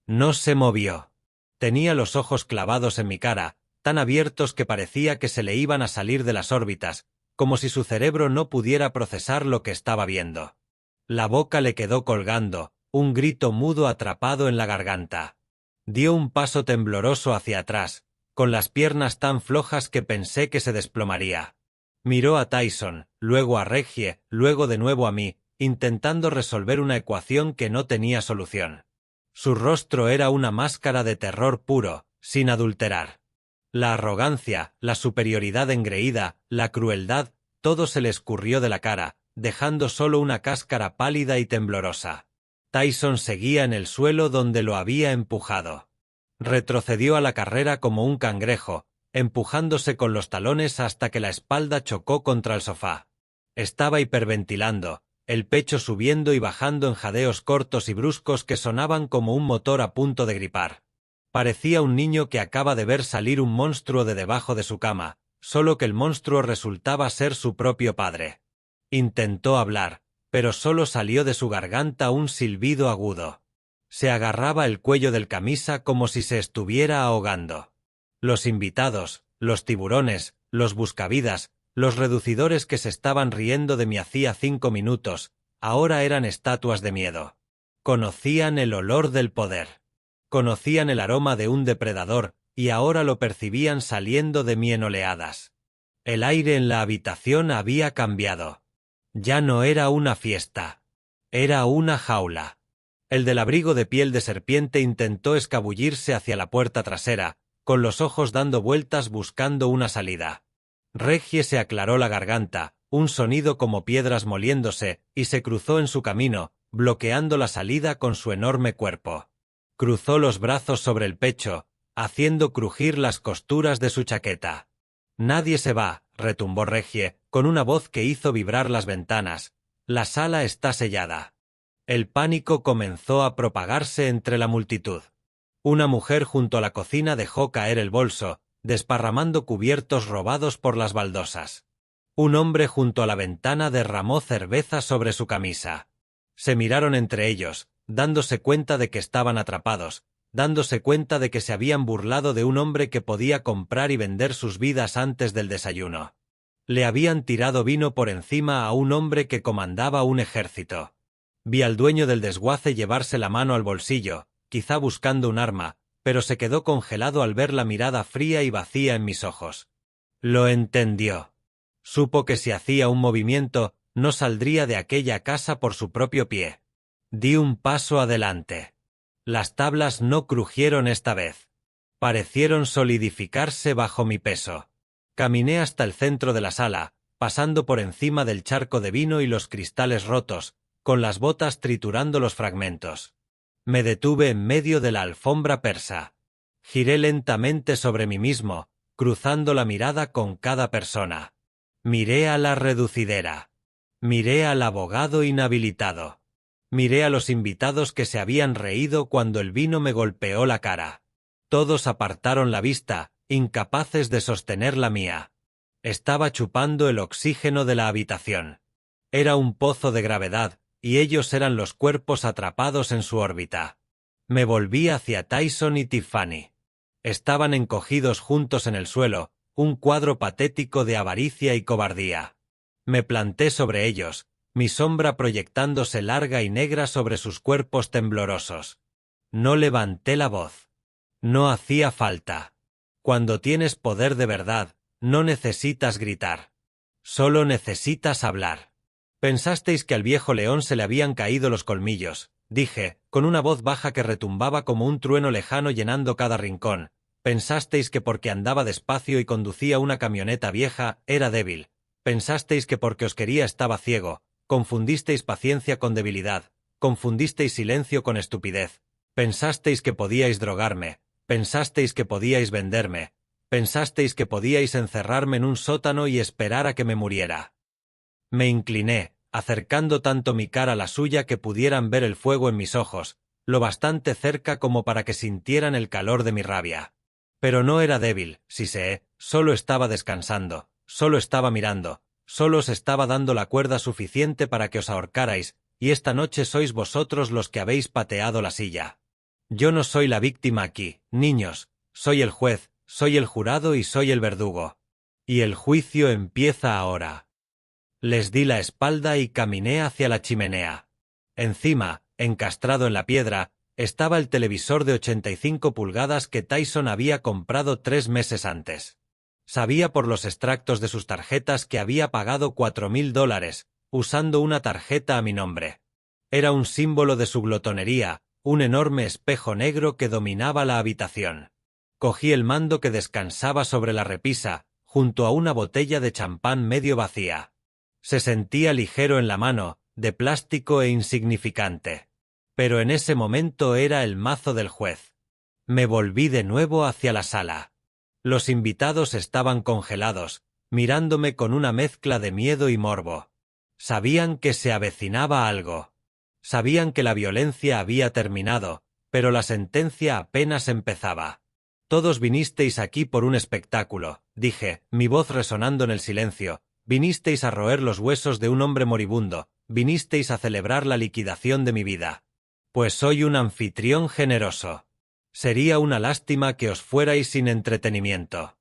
No se movió. Tenía los ojos clavados en mi cara, tan abiertos que parecía que se le iban a salir de las órbitas, como si su cerebro no pudiera procesar lo que estaba viendo. La boca le quedó colgando, un grito mudo atrapado en la garganta. Dio un paso tembloroso hacia atrás, con las piernas tan flojas que pensé que se desplomaría. Miró a Tyson, luego a Reggie, luego de nuevo a mí, intentando resolver una ecuación que no tenía solución. Su rostro era una máscara de terror puro, sin adulterar. La arrogancia, la superioridad engreída, la crueldad, todo se le escurrió de la cara, dejando solo una cáscara pálida y temblorosa. Tyson seguía en el suelo donde lo había empujado. Retrocedió a la carrera como un cangrejo, empujándose con los talones hasta que la espalda chocó contra el sofá. Estaba hiperventilando, el pecho subiendo y bajando en jadeos cortos y bruscos que sonaban como un motor a punto de gripar. Parecía un niño que acaba de ver salir un monstruo de debajo de su cama, solo que el monstruo resultaba ser su propio padre. Intentó hablar, pero solo salió de su garganta un silbido agudo. Se agarraba el cuello del camisa como si se estuviera ahogando. Los invitados, los tiburones, los buscavidas, los reducidores que se estaban riendo de mí hacía 5 minutos, ahora eran estatuas de miedo. Conocían el olor del poder. Conocían el aroma de un depredador, y ahora lo percibían saliendo de mí en oleadas. El aire en la habitación había cambiado. Ya no era una fiesta. Era una jaula. El del abrigo de piel de serpiente intentó escabullirse hacia la puerta trasera, con los ojos dando vueltas buscando una salida. Reggie se aclaró la garganta, un sonido como piedras moliéndose, y se cruzó en su camino, bloqueando la salida con su enorme cuerpo. Cruzó los brazos sobre el pecho, haciendo crujir las costuras de su chaqueta. «Nadie se va», retumbó Reggie, con una voz que hizo vibrar las ventanas. «La sala está sellada». El pánico comenzó a propagarse entre la multitud. Una mujer junto a la cocina dejó caer el bolso, desparramando cubiertos robados por las baldosas. Un hombre junto a la ventana derramó cerveza sobre su camisa. Se miraron entre ellos, dándose cuenta de que estaban atrapados, dándose cuenta de que se habían burlado de un hombre que podía comprar y vender sus vidas antes del desayuno. Le habían tirado vino por encima a un hombre que comandaba un ejército. Vi al dueño del desguace llevarse la mano al bolsillo, quizá buscando un arma, pero se quedó congelado al ver la mirada fría y vacía en mis ojos. Lo entendió. Supo que si hacía un movimiento, no saldría de aquella casa por su propio pie. Di un paso adelante. Las tablas no crujieron esta vez. Parecieron solidificarse bajo mi peso. Caminé hasta el centro de la sala, pasando por encima del charco de vino y los cristales rotos, con las botas triturando los fragmentos. Me detuve en medio de la alfombra persa. Giré lentamente sobre mí mismo, cruzando la mirada con cada persona. Miré a la reducidera. Miré al abogado inhabilitado. Miré a los invitados que se habían reído cuando el vino me golpeó la cara. Todos apartaron la vista, incapaces de sostener la mía. Estaba chupando el oxígeno de la habitación. Era un pozo de gravedad, y ellos eran los cuerpos atrapados en su órbita. Me volví hacia Tyson y Tiffany. Estaban encogidos juntos en el suelo, un cuadro patético de avaricia y cobardía. Me planté sobre ellos, mi sombra proyectándose larga y negra sobre sus cuerpos temblorosos. No levanté la voz. No hacía falta. Cuando tienes poder de verdad, no necesitas gritar. Solo necesitas hablar. Pensasteis que al viejo león se le habían caído los colmillos, dije, con una voz baja que retumbaba como un trueno lejano llenando cada rincón. Pensasteis que porque andaba despacio y conducía una camioneta vieja, era débil. Pensasteis que porque os quería estaba ciego. Confundisteis paciencia con debilidad. Confundisteis silencio con estupidez. Pensasteis que podíais drogarme. Pensasteis que podíais venderme. Pensasteis que podíais encerrarme en un sótano y esperar a que me muriera. Me incliné, acercando tanto mi cara a la suya que pudieran ver el fuego en mis ojos, lo bastante cerca como para que sintieran el calor de mi rabia. Pero no era débil, si sé, solo estaba descansando, solo estaba mirando, solo os estaba dando la cuerda suficiente para que os ahorcarais, y esta noche sois vosotros los que habéis pateado la silla. Yo no soy la víctima aquí, niños, soy el juez, soy el jurado y soy el verdugo. Y el juicio empieza ahora. Les di la espalda y caminé hacia la chimenea. Encima, encastrado en la piedra, estaba el televisor de 85 pulgadas que Tyson había comprado 3 meses antes. Sabía por los extractos de sus tarjetas que había pagado $4.000, usando una tarjeta a mi nombre. Era un símbolo de su glotonería, un enorme espejo negro que dominaba la habitación. Cogí el mando que descansaba sobre la repisa, junto a una botella de champán medio vacía. Se sentía ligero en la mano, de plástico e insignificante. Pero en ese momento era el mazo del juez. Me volví de nuevo hacia la sala. Los invitados estaban congelados, mirándome con una mezcla de miedo y morbo. Sabían que se avecinaba algo. Sabían que la violencia había terminado, pero la sentencia apenas empezaba. Todos vinisteis aquí por un espectáculo, dije, mi voz resonando en el silencio. Vinisteis a roer los huesos de un hombre moribundo, vinisteis a celebrar la liquidación de mi vida. Pues soy un anfitrión generoso. Sería una lástima que os fuerais sin entretenimiento.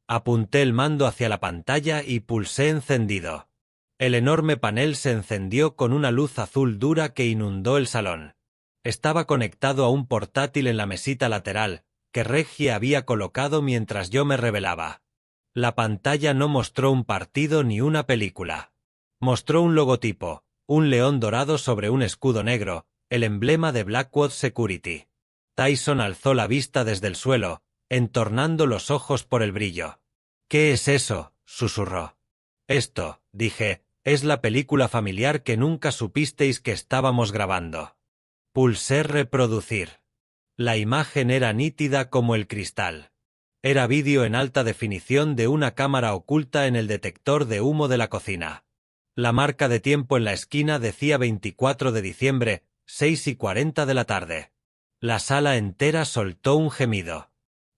Apunté el mando hacia la pantalla y pulsé encendido. El enorme panel se encendió con una luz azul dura que inundó el salón. Estaba conectado a un portátil en la mesita lateral, que Reggie había colocado mientras yo me rebelaba. La pantalla no mostró un partido ni una película. Mostró un logotipo, un león dorado sobre un escudo negro, el emblema de Blackwood Security. Tyson alzó la vista desde el suelo, entornando los ojos por el brillo. «¿Qué es eso?», susurró. «Esto», dije, «es la película familiar que nunca supisteis que estábamos grabando». Pulsé reproducir. La imagen era nítida como el cristal. Era vídeo en alta definición de una cámara oculta en el detector de humo de la cocina. La marca de tiempo en la esquina decía 24 de diciembre, 6:40 de la tarde. La sala entera soltó un gemido.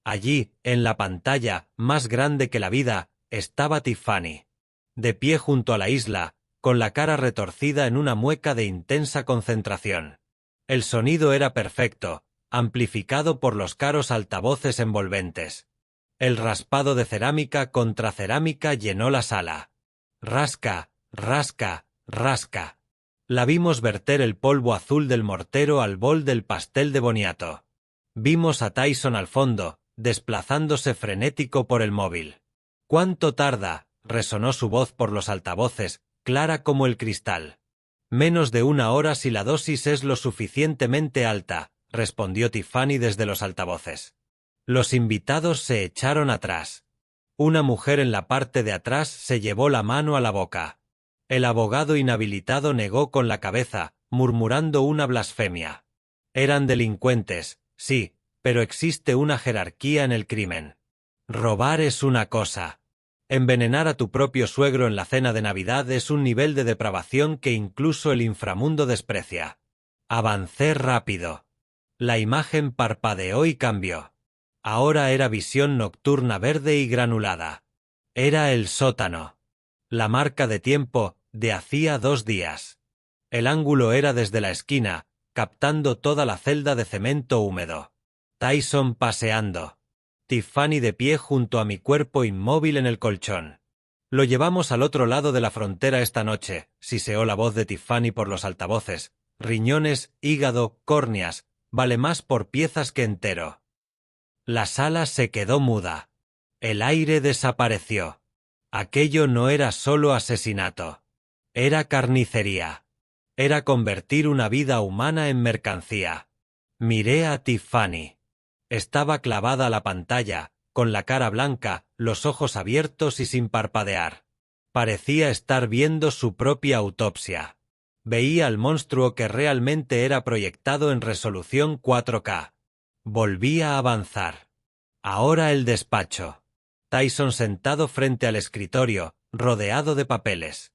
Allí, en la pantalla, más grande que la vida, estaba Tiffany. De pie junto a la isla, con la cara retorcida en una mueca de intensa concentración. El sonido era perfecto, amplificado por los caros altavoces envolventes. El raspado de cerámica contra cerámica llenó la sala. Rasca, rasca, rasca. La vimos verter el polvo azul del mortero al bol del pastel de boniato. Vimos a Tyson al fondo, desplazándose frenético por el móvil. —¿Cuánto tarda? —resonó su voz por los altavoces, clara como el cristal. —Menos de 1 hora si la dosis es lo suficientemente alta —respondió Tiffany desde los altavoces. Los invitados se echaron atrás. Una mujer en la parte de atrás se llevó la mano a la boca. El abogado inhabilitado negó con la cabeza, murmurando una blasfemia. Eran delincuentes, sí, pero existe una jerarquía en el crimen. Robar es una cosa. Envenenar a tu propio suegro en la cena de Navidad es un nivel de depravación que incluso el inframundo desprecia. Avancé rápido. La imagen parpadeó y cambió. Ahora era visión nocturna verde y granulada. Era el sótano. La marca de tiempo, de hacía 2 días. El ángulo era desde la esquina, captando toda la celda de cemento húmedo. Tyson paseando. Tiffany de pie junto a mi cuerpo inmóvil en el colchón. Lo llevamos al otro lado de la frontera esta noche, siseó la voz de Tiffany por los altavoces. Riñones, hígado, córneas, vale más por piezas que entero. La sala se quedó muda. El aire desapareció. Aquello no era solo asesinato. Era carnicería. Era convertir una vida humana en mercancía. Miré a Tiffany. Estaba clavada a la pantalla, con la cara blanca, los ojos abiertos y sin parpadear. Parecía estar viendo su propia autopsia. Veía al monstruo que realmente era proyectado en resolución 4K. Volvía a avanzar. Ahora el despacho. Tyson sentado frente al escritorio, rodeado de papeles.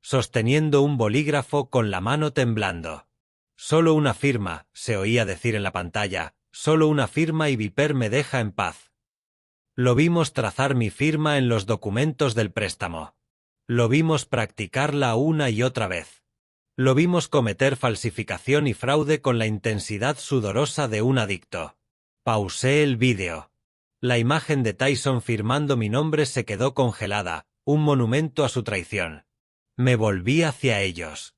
Sosteniendo un bolígrafo con la mano temblando. Solo una firma, se oía decir en la pantalla, solo una firma y Viper me deja en paz. Lo vimos trazar mi firma en los documentos del préstamo. Lo vimos practicarla una y otra vez. Lo vimos cometer falsificación y fraude con la intensidad sudorosa de un adicto. Pausé el vídeo. La imagen de Tyson firmando mi nombre se quedó congelada, un monumento a su traición. Me volví hacia ellos.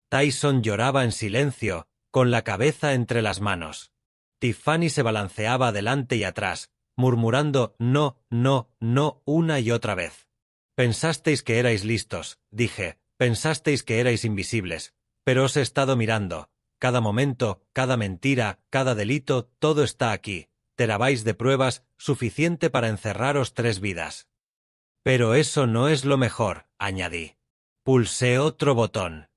Tyson lloraba en silencio, con la cabeza entre las manos. Tiffany se balanceaba adelante y atrás, murmurando no, no, no una y otra vez. Pensasteis que erais listos, dije, pensasteis que erais invisibles, pero os he estado mirando. Cada momento, cada mentira, cada delito, todo está aquí. Terabytes de pruebas, suficiente para encerraros 3 vidas. Pero eso no es lo mejor, añadí. Pulsé otro botón.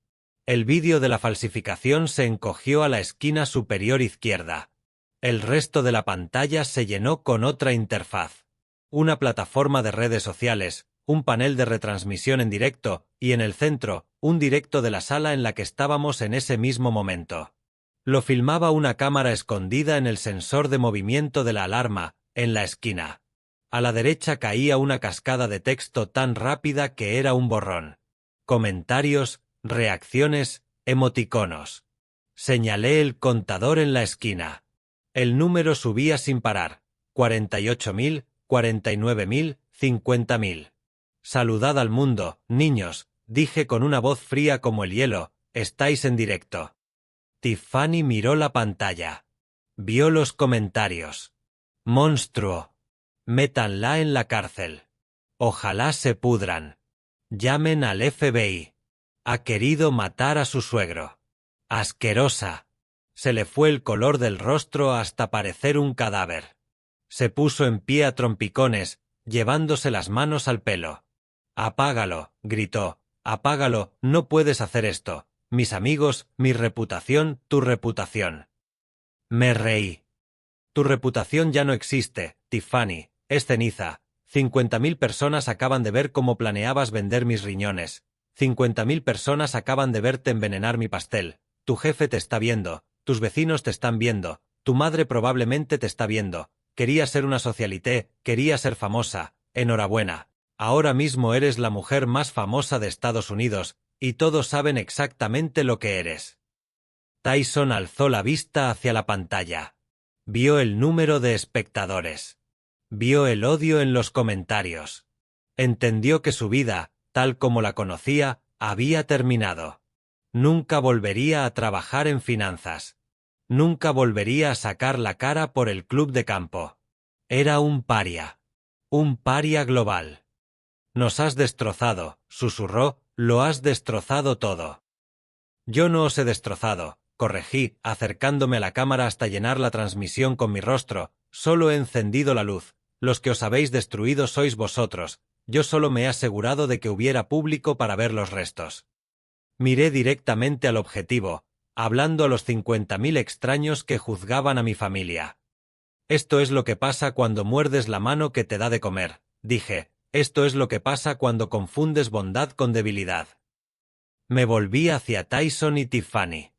El vídeo de la falsificación se encogió a la esquina superior izquierda. El resto de la pantalla se llenó con otra interfaz. Una plataforma de redes sociales, un panel de retransmisión en directo, y en el centro, un directo de la sala en la que estábamos en ese mismo momento. Lo filmaba una cámara escondida en el sensor de movimiento de la alarma, en la esquina. A la derecha caía una cascada de texto tan rápida que era un borrón. Comentarios, reacciones, emoticonos. Señalé el contador en la esquina. El número subía sin parar. 48.000, 49.000, 50.000. Saludad al mundo, niños, dije con una voz fría como el hielo, estáis en directo. Tiffany miró la pantalla. Vio los comentarios. Monstruo. Métanla en la cárcel. Ojalá se pudran. Llamen al FBI. Ha querido matar a su suegro. Asquerosa. Se le fue el color del rostro hasta parecer un cadáver. Se puso en pie a trompicones, llevándose las manos al pelo. Apágalo, gritó. Apágalo, no puedes hacer esto. Mis amigos, mi reputación, tu reputación. Me reí. Tu reputación ya no existe, Tiffany, es ceniza. 50.000 personas acaban de ver cómo planeabas vender mis riñones. 50.000 personas acaban de verte envenenar mi pastel. Tu jefe te está viendo, tus vecinos te están viendo, tu madre probablemente te está viendo. Querías ser una socialité, querías ser famosa. Enhorabuena. Ahora mismo eres la mujer más famosa de Estados Unidos, y todos saben exactamente lo que eres. Tyson alzó la vista hacia la pantalla. Vio el número de espectadores. Vio el odio en los comentarios. Entendió que su vida, tal como la conocía, había terminado. Nunca volvería a trabajar en finanzas. Nunca volvería a sacar la cara por el club de campo. Era un paria. Un paria global. Nos has destrozado, susurró, lo has destrozado todo. Yo no os he destrozado, corregí, acercándome a la cámara hasta llenar la transmisión con mi rostro, solo he encendido la luz, los que os habéis destruido sois vosotros, yo solo me he asegurado de que hubiera público para ver los restos. Miré directamente al objetivo, hablando a los 50.000 extraños que juzgaban a mi familia. Esto es lo que pasa cuando muerdes la mano que te da de comer, dije, esto es lo que pasa cuando confundes bondad con debilidad. Me volví hacia Tyson y Tiffany.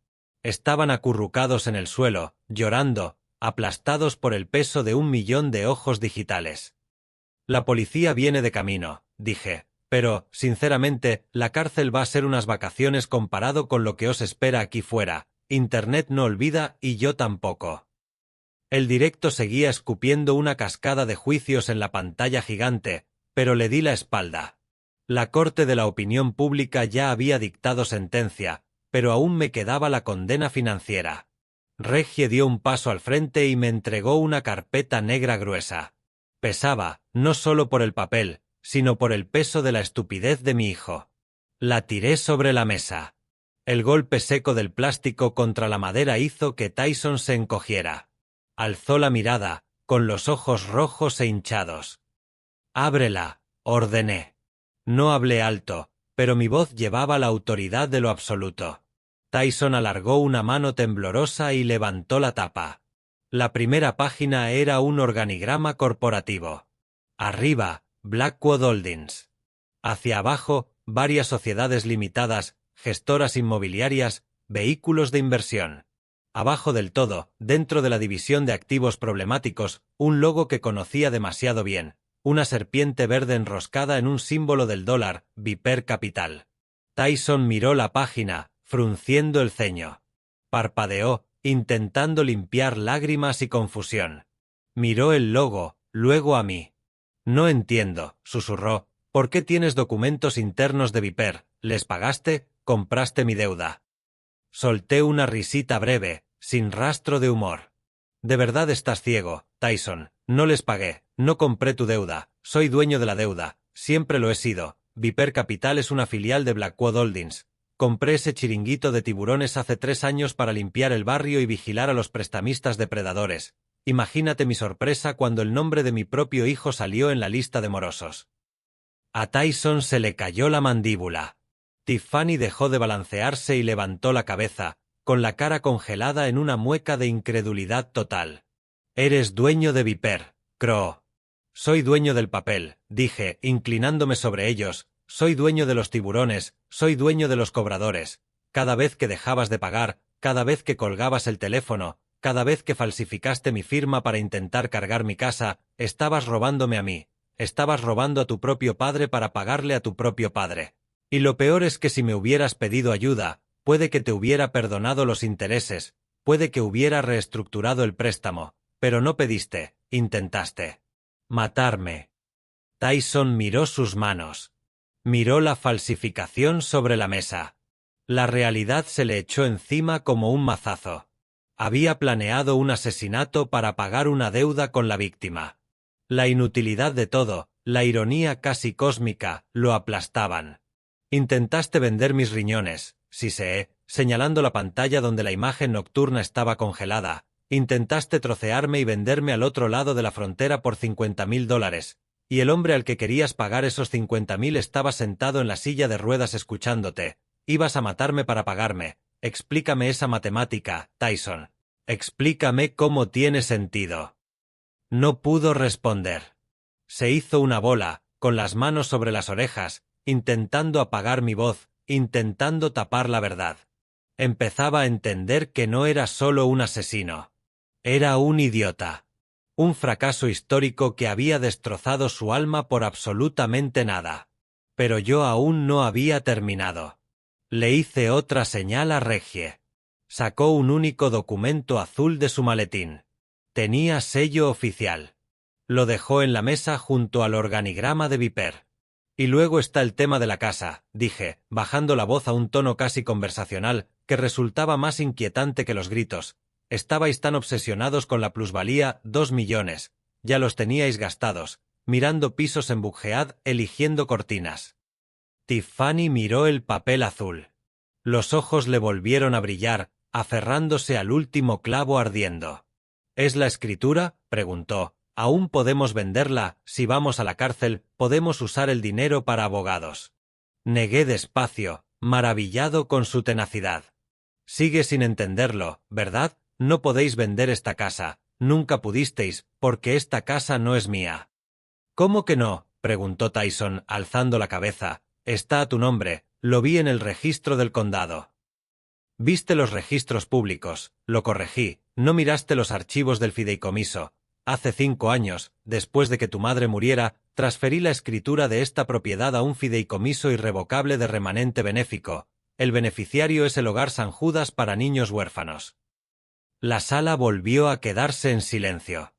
Estaban acurrucados en el suelo, llorando, aplastados por el peso de 1.000.000 de ojos digitales. La policía viene de camino, dije, pero, sinceramente, la cárcel va a ser unas vacaciones comparado con lo que os espera aquí fuera. Internet no olvida y yo tampoco. El directo seguía escupiendo una cascada de juicios en la pantalla gigante, pero le di la espalda. La corte de la opinión pública ya había dictado sentencia, pero aún me quedaba la condena financiera. Reggie dio un paso al frente y me entregó una carpeta negra gruesa. Pesaba, no solo por el papel, sino por el peso de la estupidez de mi hijo. La tiré sobre la mesa. El golpe seco del plástico contra la madera hizo que Tyson se encogiera. Alzó la mirada, con los ojos rojos e hinchados. «Ábrela», ordené. No hablé alto, pero mi voz llevaba la autoridad de lo absoluto. Tyson alargó una mano temblorosa y levantó la tapa. La primera página era un organigrama corporativo. Arriba, Blackwood Holdings. Hacia abajo, varias sociedades limitadas, gestoras inmobiliarias, vehículos de inversión. Abajo del todo, dentro de la división de activos problemáticos, un logo que conocía demasiado bien, una serpiente verde enroscada en un símbolo del dólar, Viper Capital. Tyson miró la página, frunciendo el ceño. Parpadeó, intentando limpiar lágrimas y confusión. Miró el logo, luego a mí. «No entiendo», susurró, «¿por qué tienes documentos internos de Viper? ¿Les pagaste? ¿Compraste mi deuda?» Solté una risita breve, sin rastro de humor. «De verdad estás ciego, Tyson. No les pagué, no compré tu deuda, soy dueño de la deuda, siempre lo he sido. Viper Capital es una filial de Blackwood Holdings. Compré ese chiringuito de tiburones hace 3 años para limpiar el barrio y vigilar a los prestamistas depredadores. Imagínate mi sorpresa cuando el nombre de mi propio hijo salió en la lista de morosos». A Tyson se le cayó la mandíbula. Tiffany dejó de balancearse y levantó la cabeza, con la cara congelada en una mueca de incredulidad total. «Eres dueño de Viper», croó. «Soy dueño del papel», dije, inclinándome sobre ellos. «Soy dueño de los tiburones, soy dueño de los cobradores. Cada vez que dejabas de pagar, cada vez que colgabas el teléfono, cada vez que falsificaste mi firma para intentar cargar mi casa, estabas robándome a mí. Estabas robando a tu propio padre para pagarle a tu propio padre. Y lo peor es que si me hubieras pedido ayuda, puede que te hubiera perdonado los intereses, puede que hubiera reestructurado el préstamo, pero no pediste, intentaste matarme». Tyson miró sus manos. Miró la falsificación sobre la mesa. La realidad se le echó encima como un mazazo. Había planeado un asesinato para pagar una deuda con la víctima. La inutilidad de todo, la ironía casi cósmica, lo aplastaban. «Intentaste vender mis riñones», siseé, señalando la pantalla donde la imagen nocturna estaba congelada. «Intentaste trocearme y venderme al otro lado de la frontera por $50.000. Y el hombre al que querías pagar esos 50.000 estaba sentado en la silla de ruedas escuchándote. Ibas a matarme para pagarme. Explícame esa matemática, Tyson. Explícame cómo tiene sentido». No pudo responder. Se hizo una bola, con las manos sobre las orejas, intentando apagar mi voz, intentando tapar la verdad. Empezaba a entender que no era solo un asesino. Era un idiota. Un fracaso histórico que había destrozado su alma por absolutamente nada. Pero yo aún no había terminado. Le hice otra señal a Reggie. Sacó un único documento azul de su maletín. Tenía sello oficial. Lo dejó en la mesa junto al organigrama de Viper. Y luego está el tema de la casa, dije, bajando la voz a un tono casi conversacional, que resultaba más inquietante que los gritos. Estabais tan obsesionados con la plusvalía, 2 millones. Ya los teníais gastados, mirando pisos en Buckhead, eligiendo cortinas. Tiffany miró el papel azul. Los ojos le volvieron a brillar, aferrándose al último clavo ardiendo. ¿Es la escritura?, preguntó. Aún podemos venderla, si vamos a la cárcel, podemos usar el dinero para abogados. Negué despacio, maravillado con su tenacidad. Sigue sin entenderlo, ¿verdad? No podéis vender esta casa, nunca pudisteis, porque esta casa no es mía. ¿Cómo que no?, preguntó Tyson, alzando la cabeza. Está a tu nombre, lo vi en el registro del condado. Viste los registros públicos, lo corregí, no miraste los archivos del fideicomiso. Hace 5 años, después de que tu madre muriera, transferí la escritura de esta propiedad a un fideicomiso irrevocable de remanente benéfico. El beneficiario es el Hogar San Judas para niños huérfanos. La sala volvió a quedarse en silencio.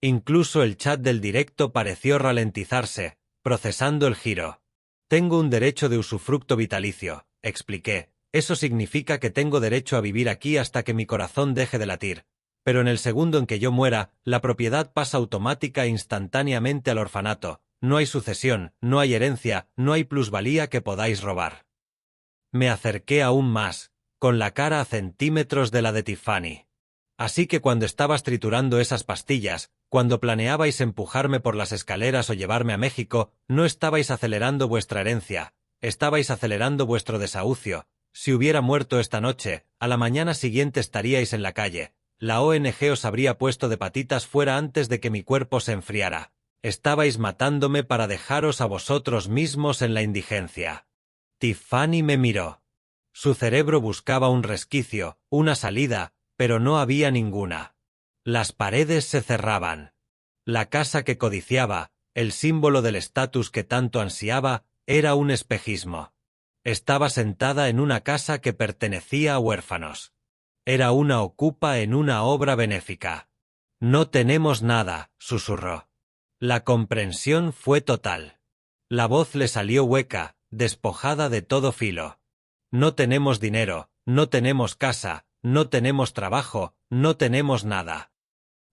Incluso el chat del directo pareció ralentizarse, procesando el giro. Tengo un derecho de usufructo vitalicio, expliqué. Eso significa que tengo derecho a vivir aquí hasta que mi corazón deje de latir. Pero en el segundo en que yo muera, la propiedad pasa automática e instantáneamente al orfanato. No hay sucesión, no hay herencia, no hay plusvalía que podáis robar. Me acerqué aún más, con la cara a centímetros de la de Tiffany. Así que cuando estabas triturando esas pastillas, cuando planeabais empujarme por las escaleras o llevarme a México, no estabais acelerando vuestra herencia, estabais acelerando vuestro desahucio. Si hubiera muerto esta noche, a la mañana siguiente estaríais en la calle. La ONG os habría puesto de patitas fuera antes de que mi cuerpo se enfriara. Estabais matándome para dejaros a vosotros mismos en la indigencia. Tiffany me miró. Su cerebro buscaba un resquicio, una salida, pero no había ninguna. Las paredes se cerraban. La casa que codiciaba, el símbolo del estatus que tanto ansiaba, era un espejismo. Estaba sentada en una casa que pertenecía a huérfanos. Era una ocupa en una obra benéfica. No tenemos nada, susurró. La comprensión fue total. La voz le salió hueca, despojada de todo filo. No tenemos dinero, no tenemos casa, no tenemos trabajo, no tenemos nada.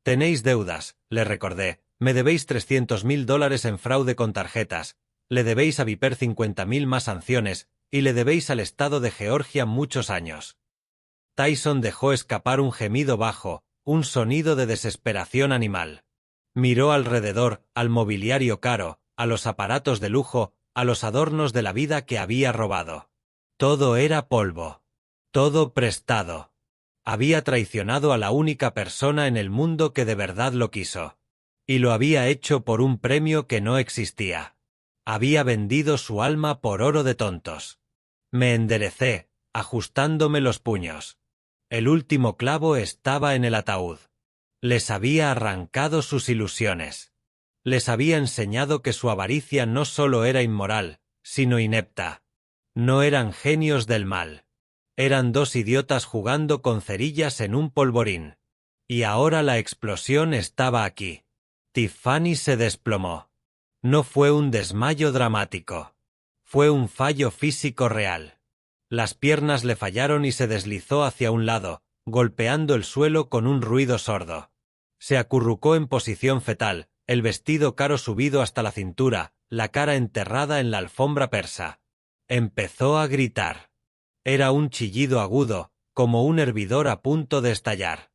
Tenéis deudas, le recordé. Me debéis $300.000 en fraude con tarjetas. Le debéis a Viper 50.000 más sanciones, y le debéis al Estado de Georgia muchos años. Tyson dejó escapar un gemido bajo, un sonido de desesperación animal. Miró alrededor, al mobiliario caro, a los aparatos de lujo, a los adornos de la vida que había robado. Todo era polvo. Todo prestado. Había traicionado a la única persona en el mundo que de verdad lo quiso. Y lo había hecho por un premio que no existía. Había vendido su alma por oro de tontos. Me enderecé, ajustándome los puños. El último clavo estaba en el ataúd. Les había arrancado sus ilusiones. Les había enseñado que su avaricia no solo era inmoral, sino inepta. No eran genios del mal. Eran 2 idiotas jugando con cerillas en un polvorín. Y ahora la explosión estaba aquí. Tiffany se desplomó. No fue un desmayo dramático. Fue un fallo físico real. Las piernas le fallaron y se deslizó hacia un lado, golpeando el suelo con un ruido sordo. Se acurrucó en posición fetal, el vestido caro subido hasta la cintura, la cara enterrada en la alfombra persa. Empezó a gritar. Era un chillido agudo, como un hervidor a punto de estallar.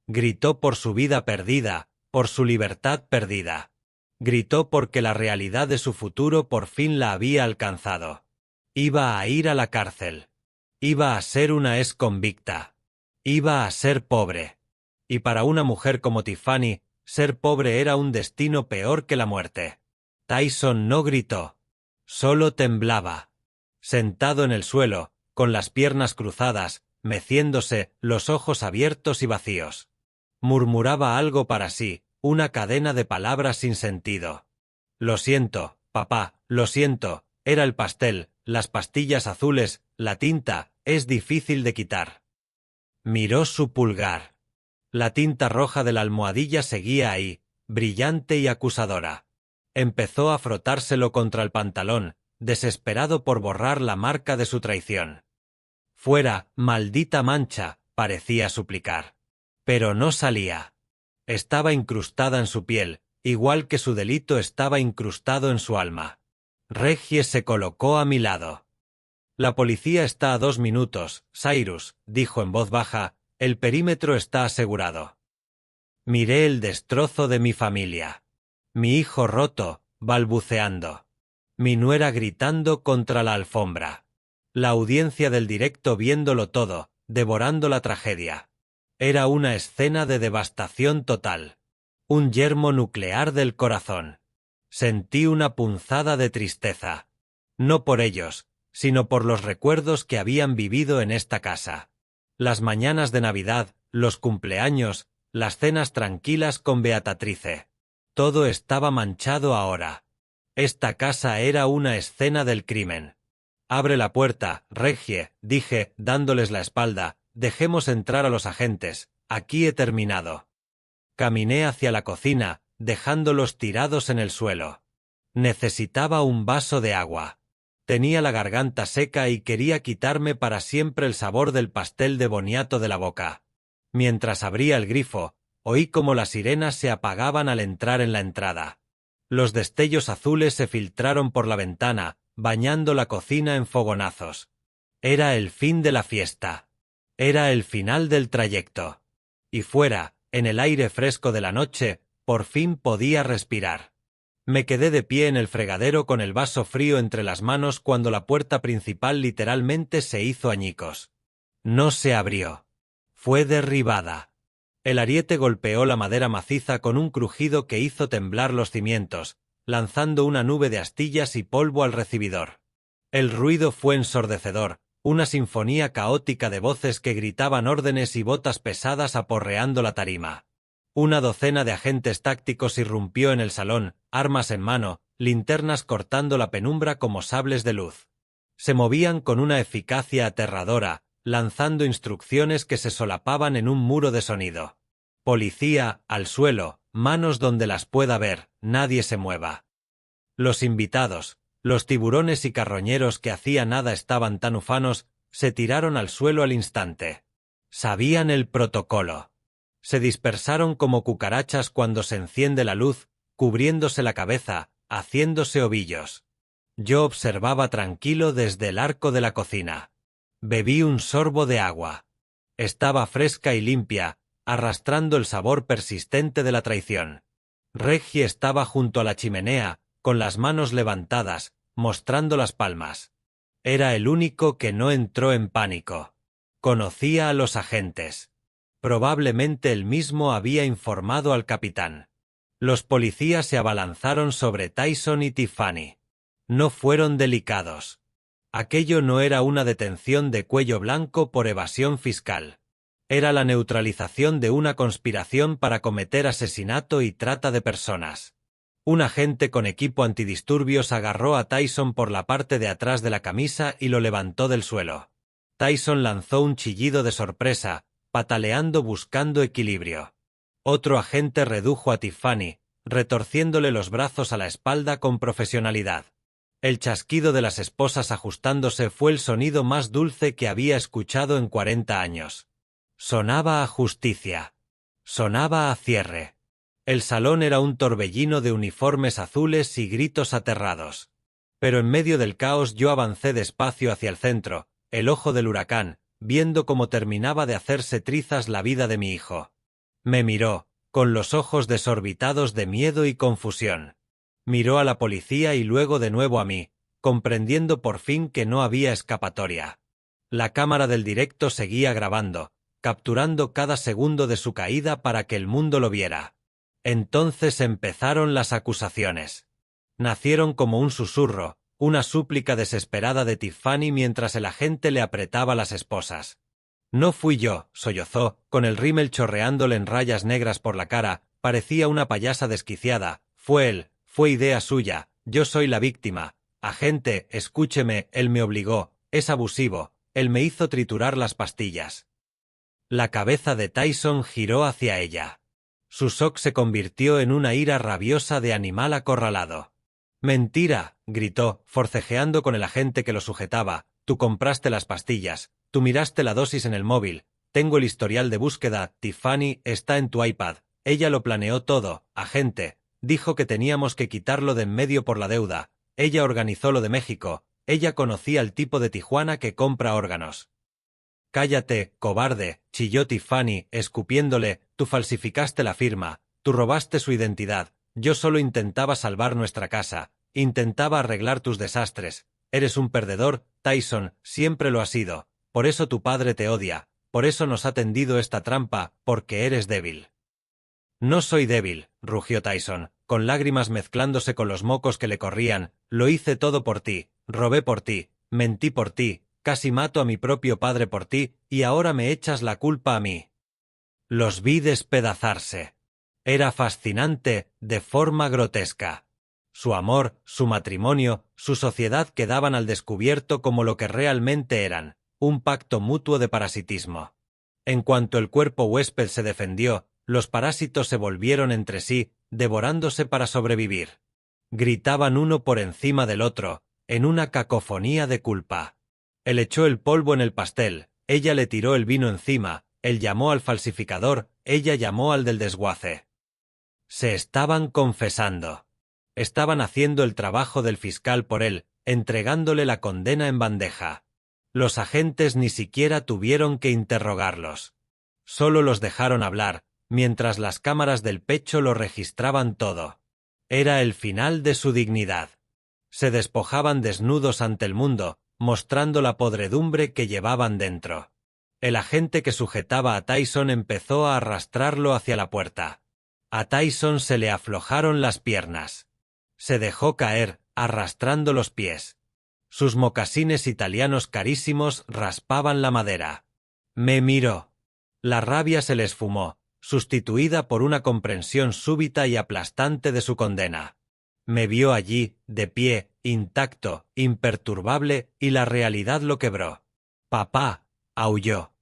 Gritó por su vida perdida, por su libertad perdida. Gritó porque la realidad de su futuro por fin la había alcanzado. Iba a ir a la cárcel. Iba a ser una exconvicta. Iba a ser pobre. Y para una mujer como Tiffany, ser pobre era un destino peor que la muerte. Tyson no gritó. Solo temblaba. Sentado en el suelo, con las piernas cruzadas, meciéndose, los ojos abiertos y vacíos. Murmuraba algo para sí, una cadena de palabras sin sentido. Lo siento, papá, lo siento, era el pastel, las pastillas azules, la tinta, es difícil de quitar. Miró su pulgar. La tinta roja de la almohadilla seguía ahí, brillante y acusadora. Empezó a frotárselo contra el pantalón, desesperado por borrar la marca de su traición. «Fuera, maldita mancha», parecía suplicar. Pero no salía. Estaba incrustada en su piel, igual que su delito estaba incrustado en su alma. Reggie se colocó a mi lado. «La policía está a 2 minutos, Cyrus», dijo en voz baja, «el perímetro está asegurado». Miré el destrozo de mi familia. Mi hijo roto, balbuceando. Mi nuera gritando contra la alfombra. La audiencia del directo viéndolo todo, devorando la tragedia. Era una escena de devastación total. Un yermo nuclear del corazón. Sentí una punzada de tristeza. No por ellos, sino por los recuerdos que habían vivido en esta casa. Las mañanas de Navidad, los cumpleaños, las cenas tranquilas con Beatatrice. Todo estaba manchado ahora. Esta casa era una escena del crimen. «Abre la puerta, Reggie», dije, dándoles la espalda, «dejemos entrar a los agentes, aquí he terminado». Caminé hacia la cocina, dejándolos tirados en el suelo. Necesitaba un vaso de agua. Tenía la garganta seca y quería quitarme para siempre el sabor del pastel de boniato de la boca. Mientras abría el grifo, oí cómo las sirenas se apagaban al entrar en la entrada. Los destellos azules se filtraron por la ventana, bañando la cocina en fogonazos. Era el fin de la fiesta. Era el final del trayecto. Y fuera, en el aire fresco de la noche, por fin podía respirar. Me quedé de pie en el fregadero con el vaso frío entre las manos cuando la puerta principal literalmente se hizo añicos. No se abrió. Fue derribada. El ariete golpeó la madera maciza con un crujido que hizo temblar los cimientos, lanzando una nube de astillas y polvo al recibidor. El ruido fue ensordecedor, una sinfonía caótica de voces que gritaban órdenes y botas pesadas aporreando la tarima. Una docena de agentes tácticos irrumpió en el salón, armas en mano, linternas cortando la penumbra como sables de luz. Se movían con una eficacia aterradora, lanzando instrucciones que se solapaban en un muro de sonido. «Policía, al suelo, manos donde las pueda ver, nadie se mueva». Los invitados, los tiburones y carroñeros que hacía nada estaban tan ufanos, se tiraron al suelo al instante. Sabían el protocolo. Se dispersaron como cucarachas cuando se enciende la luz, cubriéndose la cabeza, haciéndose ovillos. Yo observaba tranquilo desde el arco de la cocina. Bebí un sorbo de agua. Estaba fresca y limpia, arrastrando el sabor persistente de la traición. Reggie estaba junto a la chimenea, con las manos levantadas, mostrando las palmas. Era el único que no entró en pánico. Conocía a los agentes. Probablemente él mismo había informado al capitán. Los policías se abalanzaron sobre Tyson y Tiffany. No fueron delicados. Aquello no era una detención de cuello blanco por evasión fiscal. Era la neutralización de una conspiración para cometer asesinato y trata de personas. Un agente con equipo antidisturbios agarró a Tyson por la parte de atrás de la camisa y lo levantó del suelo. Tyson lanzó un chillido de sorpresa, pataleando buscando equilibrio. Otro agente redujo a Tiffany, retorciéndole los brazos a la espalda con profesionalidad. El chasquido de las esposas ajustándose fue el sonido más dulce que había escuchado en 40 años. Sonaba a justicia. Sonaba a cierre. El salón era un torbellino de uniformes azules y gritos aterrados. Pero en medio del caos yo avancé despacio hacia el centro, el ojo del huracán, viendo cómo terminaba de hacerse trizas la vida de mi hijo. Me miró, con los ojos desorbitados de miedo y confusión. Miró a la policía y luego de nuevo a mí, comprendiendo por fin que no había escapatoria. La cámara del directo seguía grabando, capturando cada segundo de su caída para que el mundo lo viera. Entonces empezaron las acusaciones. Nacieron como un susurro, una súplica desesperada de Tiffany mientras el agente le apretaba las esposas. «No fui yo», sollozó, con el rímel chorreándole en rayas negras por la cara, parecía una payasa desquiciada. «Fue él, fue idea suya, yo soy la víctima. Agente, escúcheme, él me obligó, es abusivo, él me hizo triturar las pastillas». La cabeza de Tyson giró hacia ella. Su shock se convirtió en una ira rabiosa de animal acorralado. «Mentira», gritó, forcejeando con el agente que lo sujetaba. «Tú compraste las pastillas. Tú miraste la dosis en el móvil. Tengo el historial de búsqueda. Tiffany está en tu iPad. Ella lo planeó todo, agente. Dijo que teníamos que quitarlo de en medio por la deuda. Ella organizó lo de México. Ella conocía al tipo de Tijuana que compra órganos». «Cállate, cobarde», chilló Tiffany, escupiéndole. «Tú falsificaste la firma. Tú robaste su identidad. Yo solo intentaba salvar nuestra casa. Intentaba arreglar tus desastres. Eres un perdedor, Tyson, siempre lo has sido. Por eso tu padre te odia. Por eso nos ha tendido esta trampa, porque eres débil». «No soy débil», rugió Tyson, con lágrimas mezclándose con los mocos que le corrían. «Lo hice todo por ti. Robé por ti. Mentí por ti. Casi mato a mi propio padre por ti, y ahora me echas la culpa a mí». Los vi despedazarse. Era fascinante, de forma grotesca. Su amor, su matrimonio, su sociedad quedaban al descubierto como lo que realmente eran, un pacto mutuo de parasitismo. En cuanto el cuerpo huésped se defendió, los parásitos se volvieron entre sí, devorándose para sobrevivir. Gritaban uno por encima del otro, en una cacofonía de culpa. Él echó el polvo en el pastel, ella le tiró el vino encima, él llamó al falsificador, ella llamó al del desguace. Se estaban confesando. Estaban haciendo el trabajo del fiscal por él, entregándole la condena en bandeja. Los agentes ni siquiera tuvieron que interrogarlos. Solo los dejaron hablar, mientras las cámaras del pecho lo registraban todo. Era el final de su dignidad. Se despojaban desnudos ante el mundo, mostrando la podredumbre que llevaban dentro. El agente que sujetaba a Tyson empezó a arrastrarlo hacia la puerta. A Tyson se le aflojaron las piernas. Se dejó caer, arrastrando los pies. Sus mocasines italianos carísimos raspaban la madera. Me miró. La rabia se le esfumó, sustituida por una comprensión súbita y aplastante de su condena. Me vio allí, de pie, intacto, imperturbable, y la realidad lo quebró. «Papá», aulló.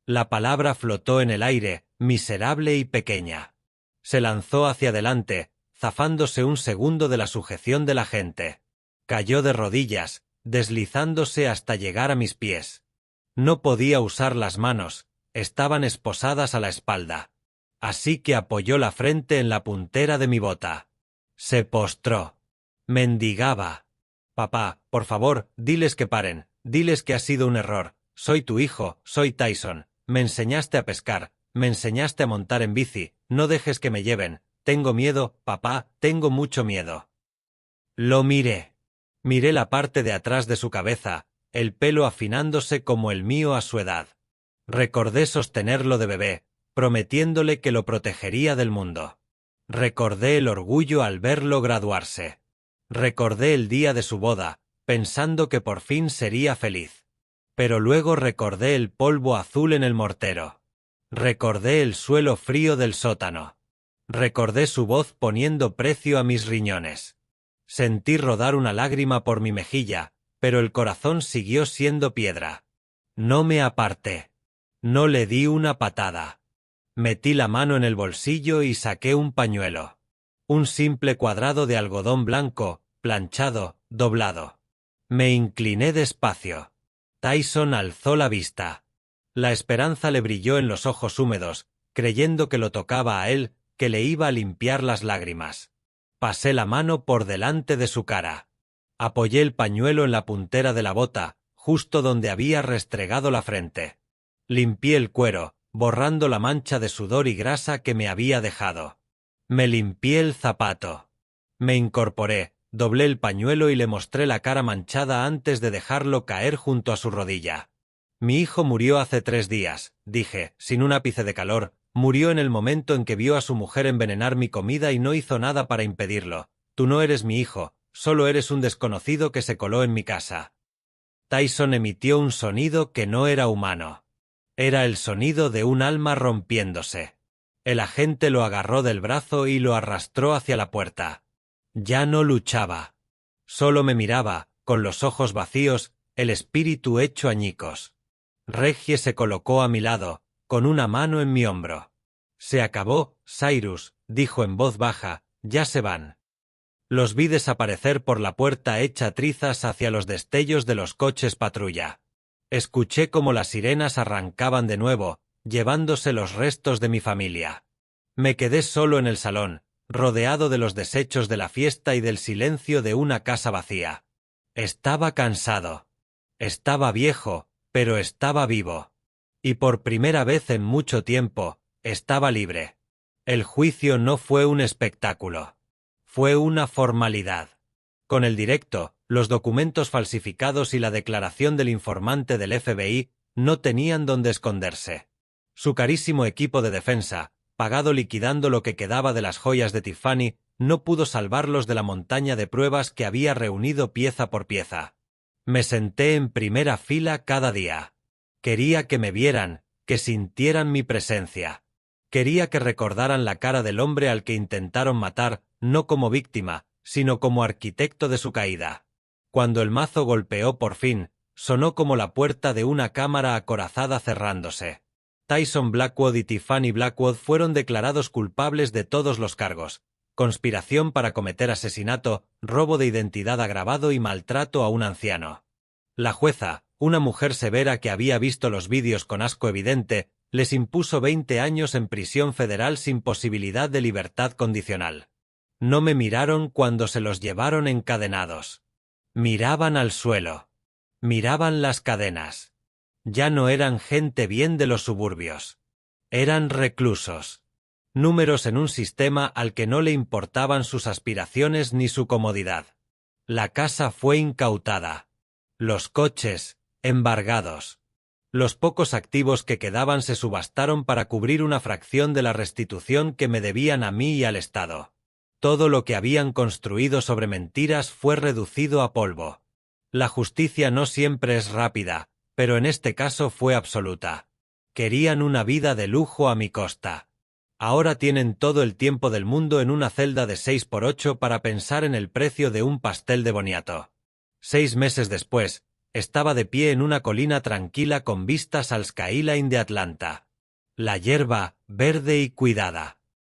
La palabra flotó en el aire, miserable y pequeña. Se lanzó hacia adelante, zafándose un segundo de la sujeción de la gente. Cayó de rodillas, deslizándose hasta llegar a mis pies. No podía usar las manos, estaban esposadas a la espalda. Así que apoyó la frente en la puntera de mi bota. Se postró. Mendigaba. «Papá, por favor, diles que paren, diles que ha sido un error. Soy tu hijo, soy Tyson. Me enseñaste a pescar, me enseñaste a montar en bici. No dejes que me lleven. Tengo miedo, papá, tengo mucho miedo». Lo miré. Miré la parte de atrás de su cabeza, el pelo afinándose como el mío a su edad. Recordé sostenerlo de bebé, prometiéndole que lo protegería del mundo. Recordé el orgullo al verlo graduarse. Recordé el día de su boda, pensando que por fin sería feliz. Pero luego recordé el polvo azul en el mortero. Recordé el suelo frío del sótano. Recordé su voz poniendo precio a mis riñones. Sentí rodar una lágrima por mi mejilla, pero el corazón siguió siendo piedra. No me aparté. No le di una patada. Metí la mano en el bolsillo y saqué un pañuelo. Un simple cuadrado de algodón blanco, planchado, doblado. Me incliné despacio. Tyson alzó la vista. La esperanza le brilló en los ojos húmedos, creyendo que lo tocaba a él, que le iba a limpiar las lágrimas. Pasé la mano por delante de su cara. Apoyé el pañuelo en la puntera de la bota, justo donde había restregado la frente. Limpié el cuero, borrando la mancha de sudor y grasa que me había dejado. Me limpié el zapato. Me incorporé, doblé el pañuelo y le mostré la cara manchada antes de dejarlo caer junto a su rodilla. «Mi hijo murió hace 3 días», dije, sin un ápice de calor. «Murió en el momento en que vio a su mujer envenenar mi comida y no hizo nada para impedirlo. Tú no eres mi hijo, solo eres un desconocido que se coló en mi casa». Tyson emitió un sonido que no era humano. Era el sonido de un alma rompiéndose. El agente lo agarró del brazo y lo arrastró hacia la puerta. Ya no luchaba. Solo me miraba, con los ojos vacíos, el espíritu hecho añicos. Reggie se colocó a mi lado, con una mano en mi hombro. Se acabó, Cyrus, dijo en voz baja, ya se van. Los vi desaparecer por la puerta hecha trizas hacia los destellos de los coches patrulla. Escuché cómo las sirenas arrancaban de nuevo, llevándose los restos de mi familia. Me quedé solo en el salón, rodeado de los desechos de la fiesta y del silencio de una casa vacía. Estaba cansado. Estaba viejo, pero estaba vivo. Y por primera vez en mucho tiempo, estaba libre. El juicio no fue un espectáculo. Fue una formalidad. Con el directo, los documentos falsificados y la declaración del informante del FBI no tenían dónde esconderse. Su carísimo equipo de defensa, pagado liquidando lo que quedaba de las joyas de Tiffany, no pudo salvarlos de la montaña de pruebas que había reunido pieza por pieza. Me senté en primera fila cada día. Quería que me vieran, que sintieran mi presencia. Quería que recordaran la cara del hombre al que intentaron matar, no como víctima, sino como arquitecto de su caída. Cuando el mazo golpeó por fin, sonó como la puerta de una cámara acorazada cerrándose. Tyson Blackwood y Tiffany Blackwood fueron declarados culpables de todos los cargos: conspiración para cometer asesinato, robo de identidad agravado y maltrato a un anciano. La jueza, una mujer severa que había visto los vídeos con asco evidente, les impuso 20 años en prisión federal sin posibilidad de libertad condicional. No me miraron cuando se los llevaron encadenados. Miraban al suelo. Miraban las cadenas. Ya no eran gente bien de los suburbios. Eran reclusos. Números en un sistema al que no le importaban sus aspiraciones ni su comodidad. La casa fue incautada. Los coches, embargados. Los pocos activos que quedaban se subastaron para cubrir una fracción de la restitución que me debían a mí y al Estado. Todo lo que habían construido sobre mentiras fue reducido a polvo. La justicia no siempre es rápida, pero en este caso fue absoluta. Querían una vida de lujo a mi costa. Ahora tienen todo el tiempo del mundo en una celda de 6x8 para pensar en el precio de un pastel de boniato. 6 meses después, estaba de pie en una colina tranquila con vistas al skyline de Atlanta. La hierba, verde y cuidada.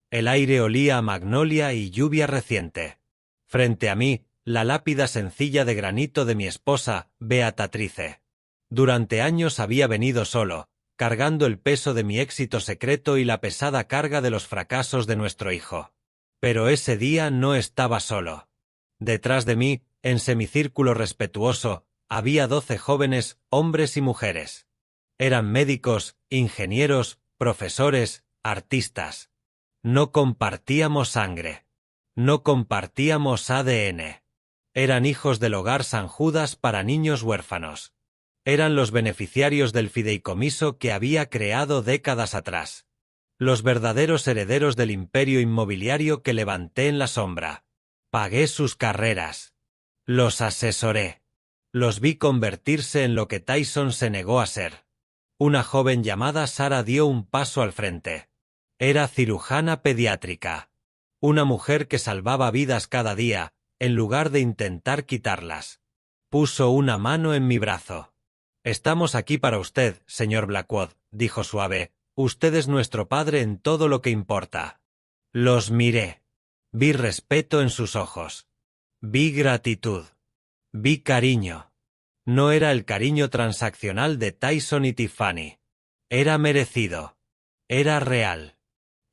El aire olía a magnolia y lluvia reciente. Frente a mí, la lápida sencilla de granito de mi esposa, Beatatrice. Durante años había venido solo, cargando el peso de mi éxito secreto y la pesada carga de los fracasos de nuestro hijo. Pero ese día no estaba solo. Detrás de mí, en semicírculo respetuoso, había 12 jóvenes, hombres y mujeres. Eran médicos, ingenieros, profesores, artistas. No compartíamos sangre. No compartíamos ADN. Eran hijos del hogar San Judas para niños huérfanos. Eran los beneficiarios del fideicomiso que había creado décadas atrás. Los verdaderos herederos del imperio inmobiliario que levanté en la sombra. Pagué sus carreras. Los asesoré. Los vi convertirse en lo que Tyson se negó a ser. Una joven llamada Sara dio un paso al frente. Era cirujana pediátrica. Una mujer que salvaba vidas cada día, en lugar de intentar quitarlas. Puso una mano en mi brazo. «Estamos aquí para usted, señor Blackwood», dijo suave. «Usted es nuestro padre en todo lo que importa». Los miré. Vi respeto en sus ojos. Vi gratitud. Vi cariño. No era el cariño transaccional de Tyson y Tiffany. Era merecido. Era real.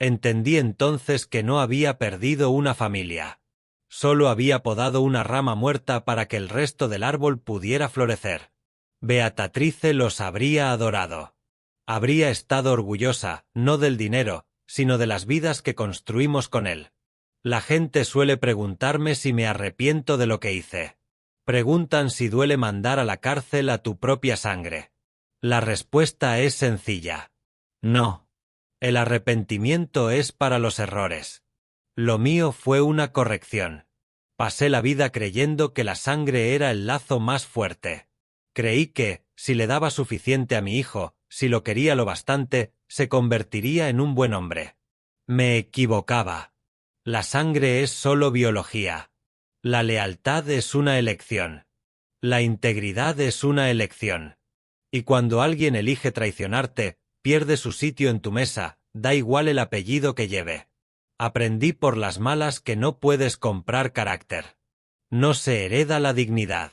Entendí entonces que no había perdido una familia. Solo había podado una rama muerta para que el resto del árbol pudiera florecer. Beatatrice los habría adorado. Habría estado orgullosa, no del dinero, sino de las vidas que construimos con él. La gente suele preguntarme si me arrepiento de lo que hice. Preguntan si duele mandar a la cárcel a tu propia sangre. La respuesta es sencilla. No. El arrepentimiento es para los errores. Lo mío fue una corrección. Pasé la vida creyendo que la sangre era el lazo más fuerte. Creí que, si le daba suficiente a mi hijo, si lo quería lo bastante, se convertiría en un buen hombre. Me equivocaba. La sangre es solo biología. La lealtad es una elección. La integridad es una elección. Y cuando alguien elige traicionarte, pierde su sitio en tu mesa, da igual el apellido que lleve. Aprendí por las malas que no puedes comprar carácter. No se hereda la dignidad.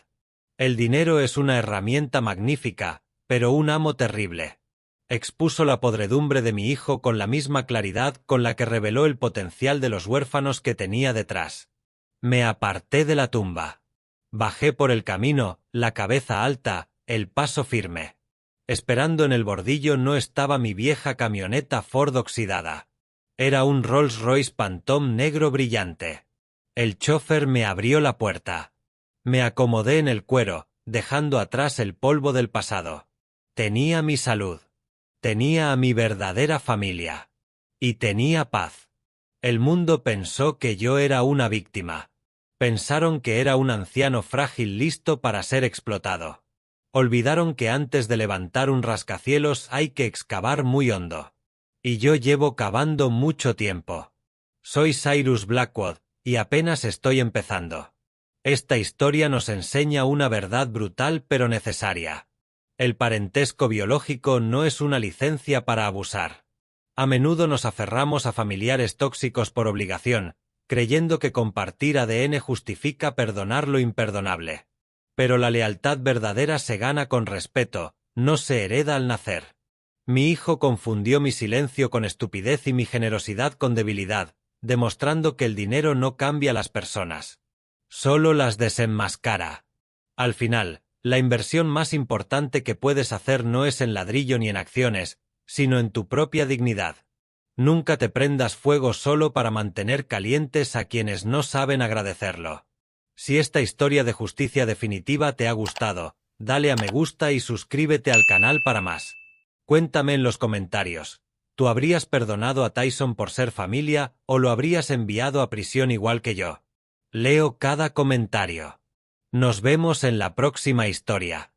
El dinero es una herramienta magnífica, pero un amo terrible. Expuso la podredumbre de mi hijo con la misma claridad con la que reveló el potencial de los huérfanos que tenía detrás. Me aparté de la tumba. Bajé por el camino, la cabeza alta, el paso firme. Esperando en el bordillo no estaba mi vieja camioneta Ford oxidada. Era un Rolls-Royce Phantom negro brillante. El chófer me abrió la puerta. Me acomodé en el cuero, dejando atrás el polvo del pasado. Tenía mi salud. Tenía a mi verdadera familia. Y tenía paz. El mundo pensó que yo era una víctima. Pensaron que era un anciano frágil listo para ser explotado. Olvidaron que antes de levantar un rascacielos hay que excavar muy hondo. Y yo llevo cavando mucho tiempo. Soy Cyrus Blackwood, y apenas estoy empezando. Esta historia nos enseña una verdad brutal pero necesaria. El parentesco biológico no es una licencia para abusar. A menudo nos aferramos a familiares tóxicos por obligación, creyendo que compartir ADN justifica perdonar lo imperdonable. Pero la lealtad verdadera se gana con respeto, no se hereda al nacer. Mi hijo confundió mi silencio con estupidez y mi generosidad con debilidad, demostrando que el dinero no cambia las personas. Solo las desenmascara. Al final, la inversión más importante que puedes hacer no es en ladrillo ni en acciones, sino en tu propia dignidad. Nunca te prendas fuego solo para mantener calientes a quienes no saben agradecerlo. Si esta historia de justicia definitiva te ha gustado, dale a me gusta y suscríbete al canal para más. Cuéntame en los comentarios, ¿tú habrías perdonado a Tyson por ser familia o lo habrías enviado a prisión igual que yo? Leo cada comentario. Nos vemos en la próxima historia.